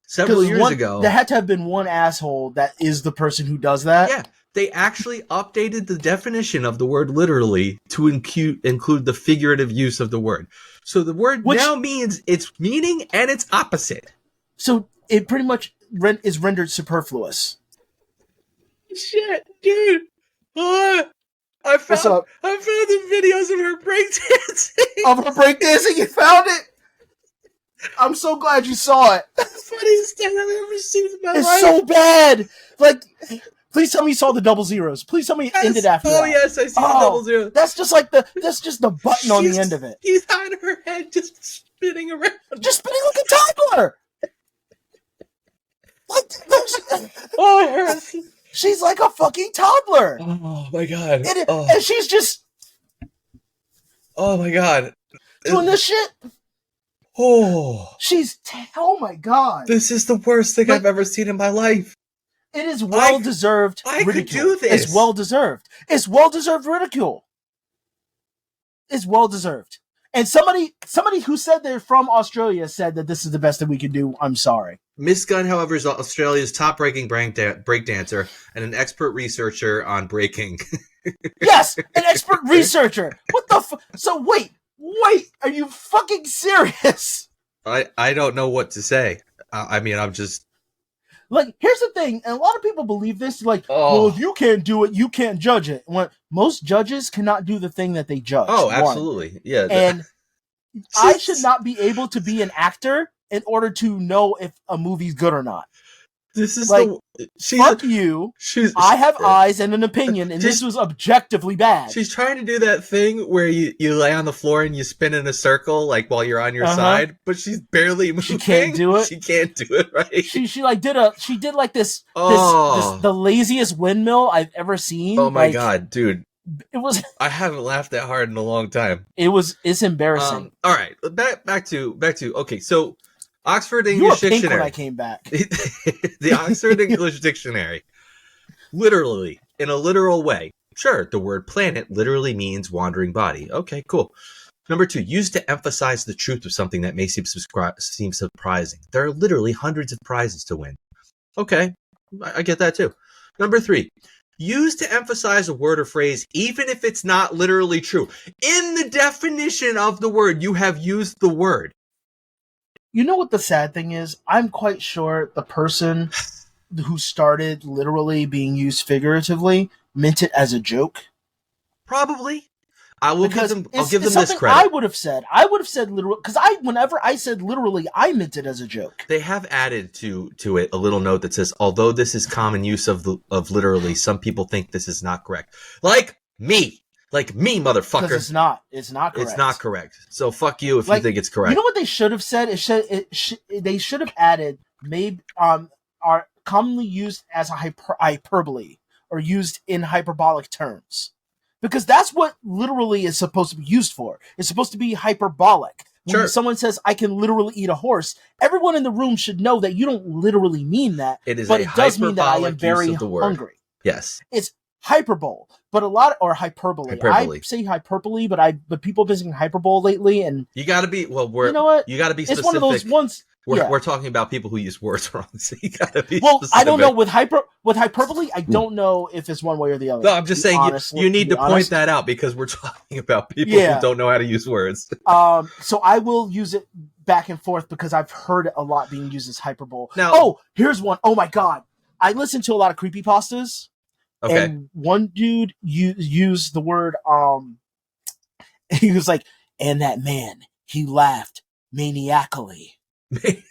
Several years ago.
There had to have been one asshole that is the person who does that.
Yeah. They actually updated the definition of the word literally to include the figurative use of the word. So the word now means its meaning and its opposite. So
it pretty much is rendered superfluous.
Shit, dude. I found the videos of her breakdancing.
Of her breakdancing? You found it? I'm so glad you saw it.
That's the funniest thing I've ever seen in my life.
It's so bad. Like... Please tell me you saw the double zeros. Please tell me it ended after that.
Oh, yes, I see the double zeros.
That's just the button on the end of it.
She's on her head just spinning around.
Just spinning like a toddler.
Oh, it hurts.
She's like a fucking toddler.
Oh, my God.
And she's just...
Oh, my God.
Doing this shit.
Oh.
Oh, my God.
This is the worst thing I've ever seen in my life.
It is well-deserved ridicule.
Could do this.
It's well-deserved. It's well-deserved ridicule. It's well-deserved. And somebody who said they're from Australia said that this is the best that we can do. I'm sorry.
Miss Gunn, however, is Australia's top-ranking breakdancer and an expert researcher on breaking.
Yes, an expert researcher. What the So wait. Are you fucking serious?
I don't know what to say. I mean, I'm just...
Like, here's the thing, and a lot of people believe this, like, well, if you can't do it, you can't judge it. When most judges cannot do the thing that they judge.
Oh, absolutely.
One.
Yeah.
And I should not be able to be an actor in order to know if a movie's good or not.
This is
like, fuck you. I have eyes and an opinion, and this was objectively bad.
She's trying to do that thing where you lay on the floor and you spin in a circle, like while you're on your side, but she's barely moving.
She can't do it.
She can't do it right.
She did like this the laziest windmill I've ever seen.
Oh my God, dude.
It was.
I haven't laughed that hard in a long time.
It's embarrassing.
All right, back to okay. So Oxford English Dictionary.
When I came back.
The Oxford English Dictionary, literally, in a literal way. Sure, the word planet literally means wandering body. Okay, cool. Number 2, used to emphasize the truth of something that may seem surprising. There are literally hundreds of prizes to win. Okay, I get that too. Number 3, used to emphasize a word or phrase even if it's not literally true. In the definition of the word, you have used the word.
You know what the sad thing is? I'm quite sure the person who started literally being used figuratively meant it as a joke.
Probably. I'll give them this credit.
I would have said literal because whenever I said literally, I meant it as a joke.
They have added to it a little note that says, although this is common use of literally, some people think this is not correct. Like me, motherfucker.
Because it's not. It's not correct.
It's not correct. So fuck you if you think it's correct.
You know what they should have said? They should have added maybe are commonly used as a hyperbole or used in hyperbolic terms. Because that's what literally is supposed to be used for. It's supposed to be hyperbolic. When someone says, I can literally eat a horse, everyone in the room should know that you don't literally mean that. It does mean that I am very hungry.
Yes.
It's hyperbole. But hyperbole. I say hyperbole, but people have been saying hyperbole lately, and
you gotta be,
you know what?
You gotta be specific.
It's one of those ones.
We're talking about people who use words wrong, so you gotta be specific.
I don't know with hyperbole. I don't know if it's one way or the other.
No, I'm just saying you need to point that out because we're talking about people who don't know how to use words.
So I will use it back and forth because I've heard it a lot being used as hyperbole. Now, here's one. Oh my God, I listen to a lot of creepypastas.
Okay.
And one dude used the word. He was like, and that man, he laughed maniacally.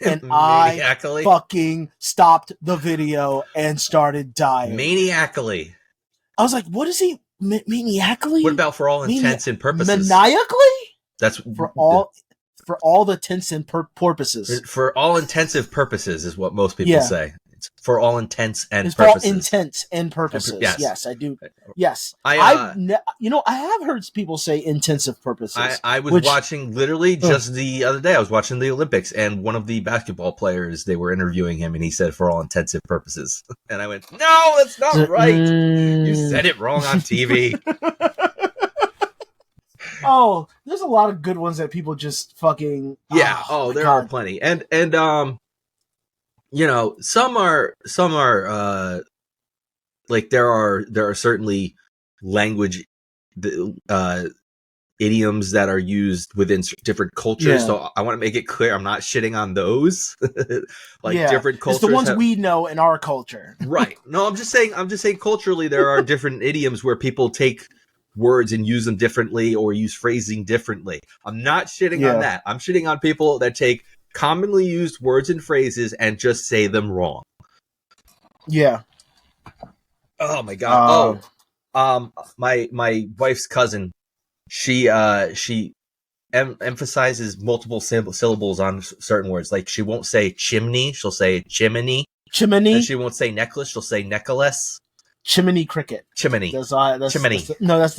and I
Maniacally?
fucking stopped the video and started dying.
Maniacally.
I was like, what is he? Maniacally?
What about for all intents and purposes?
Maniacally?
That's
For all the intents and purposes.
For all intensive purposes is what most people say. It's for all intents and
it's
purposes.
For all intents and purposes. Yes, I do. Yes. I have heard people say intensive purposes.
I was watching literally just the other day. I was watching the Olympics, and one of the basketball players, they were interviewing him, and he said for all intensive purposes. And I went, no, that's not right. You said it wrong on TV.
Oh, there's a lot of good ones that people just fucking
there are plenty. And you know, some are like there are certainly language idioms that are used within different cultures. Yeah. So I want to make it clear I'm not shitting on those. Different cultures.
It's the ones we know in our culture.
Right. No, I'm just saying culturally there are different idioms where people take words and use them differently or use phrasing differently. I'm not shitting on that. I'm shitting on people that take commonly used words and phrases and just say them wrong.
Yeah.
Oh my god. My wife's cousin, she emphasizes multiple syllables on certain words. Like she won't say chimney, she'll say chimney.
Chimney.
And she won't say necklace, she'll say necklace.
Chimney cricket.
Chimney.
That's
chimney.
That's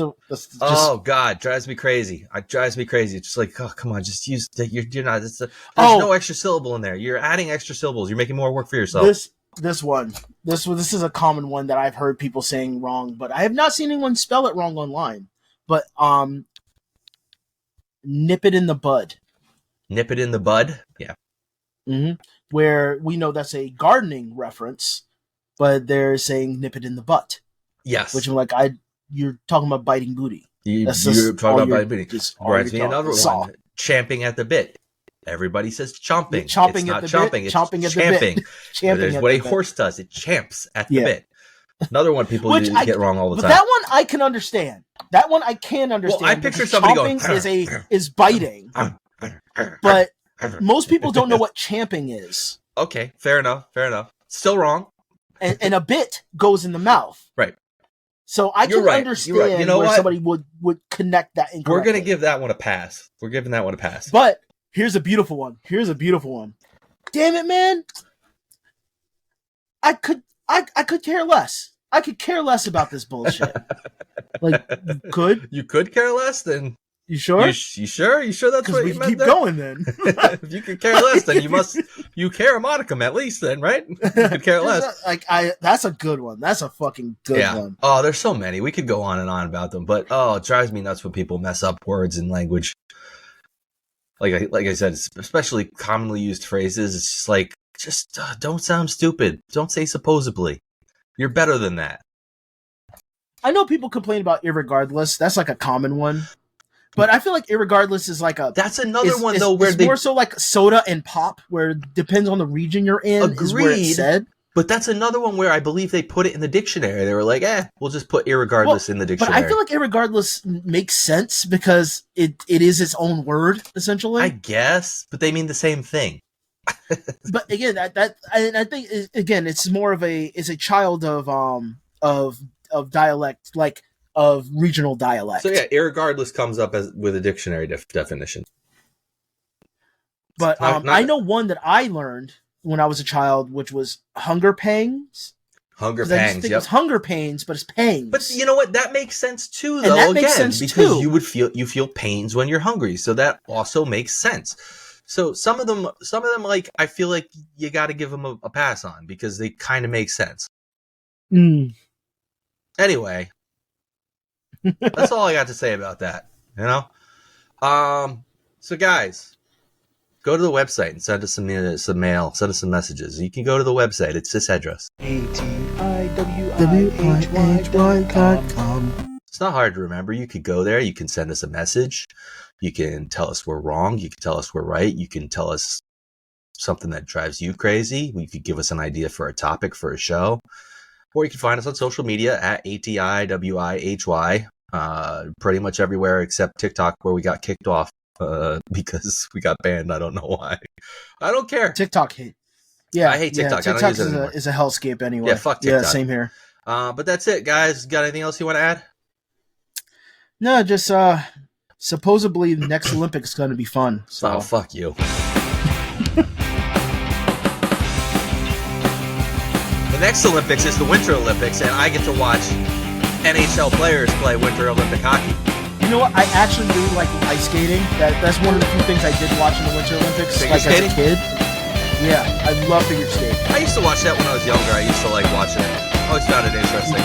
oh god, drives me crazy. It drives me crazy. It's just like, oh come on, just use you're not. There's no extra syllable in there. You're adding extra syllables. You're making more work for yourself.
This is a common one that I've heard people saying wrong, but I have not seen anyone spell it wrong online. But nip it in the bud.
Nip it in the bud. Yeah.
Mm-hmm. Where we know that's a gardening reference. But they're saying nip it in the butt.
Yes.
Which I'm like, you're talking about biting booty.
You're talking about biting booty. Reminds me another one. Champing at the bit. Everybody says chomping.
Chomping
it's
at
not
the
chomping,
bit.
It's
chomping at
champing.
The bit. Champing
There's
at
what
the
a
bit.
horse does. It champs at the bit. Another one people get wrong all the time.
But that one I can understand. That one I can understand.
Well, I picture somebody going
is biting. But most people don't know what champing is.
Okay, fair enough. Still wrong.
And a bit goes in the mouth.
Right.
So I can understand
you know
where
what?
somebody would connect that incorrectly.
We're going to give that one a pass. We're giving that one a pass.
But here's a beautiful one. Damn it, man. I could care less. I could care less about this bullshit.
You could care less? Then
you sure?
You sure? You sure that's what you meant?
Keep going then.
If you could care less, then you care a modicum at least, then, right? You could care less.
That's a good one. That's a fucking good one.
Oh, there's so many. We could go on and on about them, but it drives me nuts when people mess up words and language. Like I said, especially commonly used phrases. It's just don't sound stupid. Don't say supposedly. You're better than that.
I know people complain about irregardless. That's like a common one. But I feel like irregardless is like
that's another one though where
it's more so like soda and pop, where it depends on the region you're in.
Agreed.
Is where it's said.
But that's another one where I believe they put it in the dictionary. They were like, we'll just put irregardless in the dictionary.
But I feel like irregardless makes sense because it is its own word essentially.
I guess, but they mean the same thing.
But again, I think again it's more of a child of dialect, like of regional dialect.
So yeah, irregardless comes up with a dictionary definition.
But I know one that I learned when I was a child, which was hunger pangs.
Hunger
pangs. I just think it's hunger pains, but it's pangs.
But you know what? That makes sense too, though.
And that makes sense
because
too.
you feel pains when you're hungry, so that also makes sense. So some of them, like I feel like you got to give them a pass on because they kind of make sense. Anyway, that's all I got to say about that. You know. So guys, go to the website and send us some mail. Send us some messages. You can go to the website. It's this address. ATIWIHY.com. It's not hard to remember. You could go there. You can send us a message. You can tell us we're wrong. You can tell us we're right. You can tell us something that drives you crazy. You could give us an idea for a topic for a show. Or you can find us on social media at ATIWIHY. Pretty much everywhere except TikTok, where we got kicked off because we got banned. I don't know why. I don't care.
TikTok hate. Yeah,
I hate TikTok. I don't
TikTok
use it anymore.
is a hellscape anyway.
Yeah, fuck TikTok.
Yeah, same here.
But that's it, guys. Got anything else you want to add?
No, just supposedly the next Olympics is going to be fun. So
Oh, fuck you. The next Olympics is the Winter Olympics, and I get to watch NHL players play Winter Olympic hockey.
you know what? I actually really like ice skating. That's one of the few things I did watch in the Winter Olympics.
Figure
Like
skating?
as a kid. Yeah, I love figure skating.
I used to watch that when I was younger. I used to like watching it. I always found it interesting.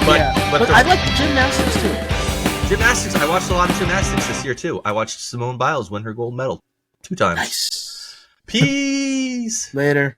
But,
Yeah,
but,
but I like the gymnastics too.
gymnastics, I watched a lot of gymnastics this year too. I watched Simone Biles win her gold medal 2 times.
Nice.
Peace.
Later.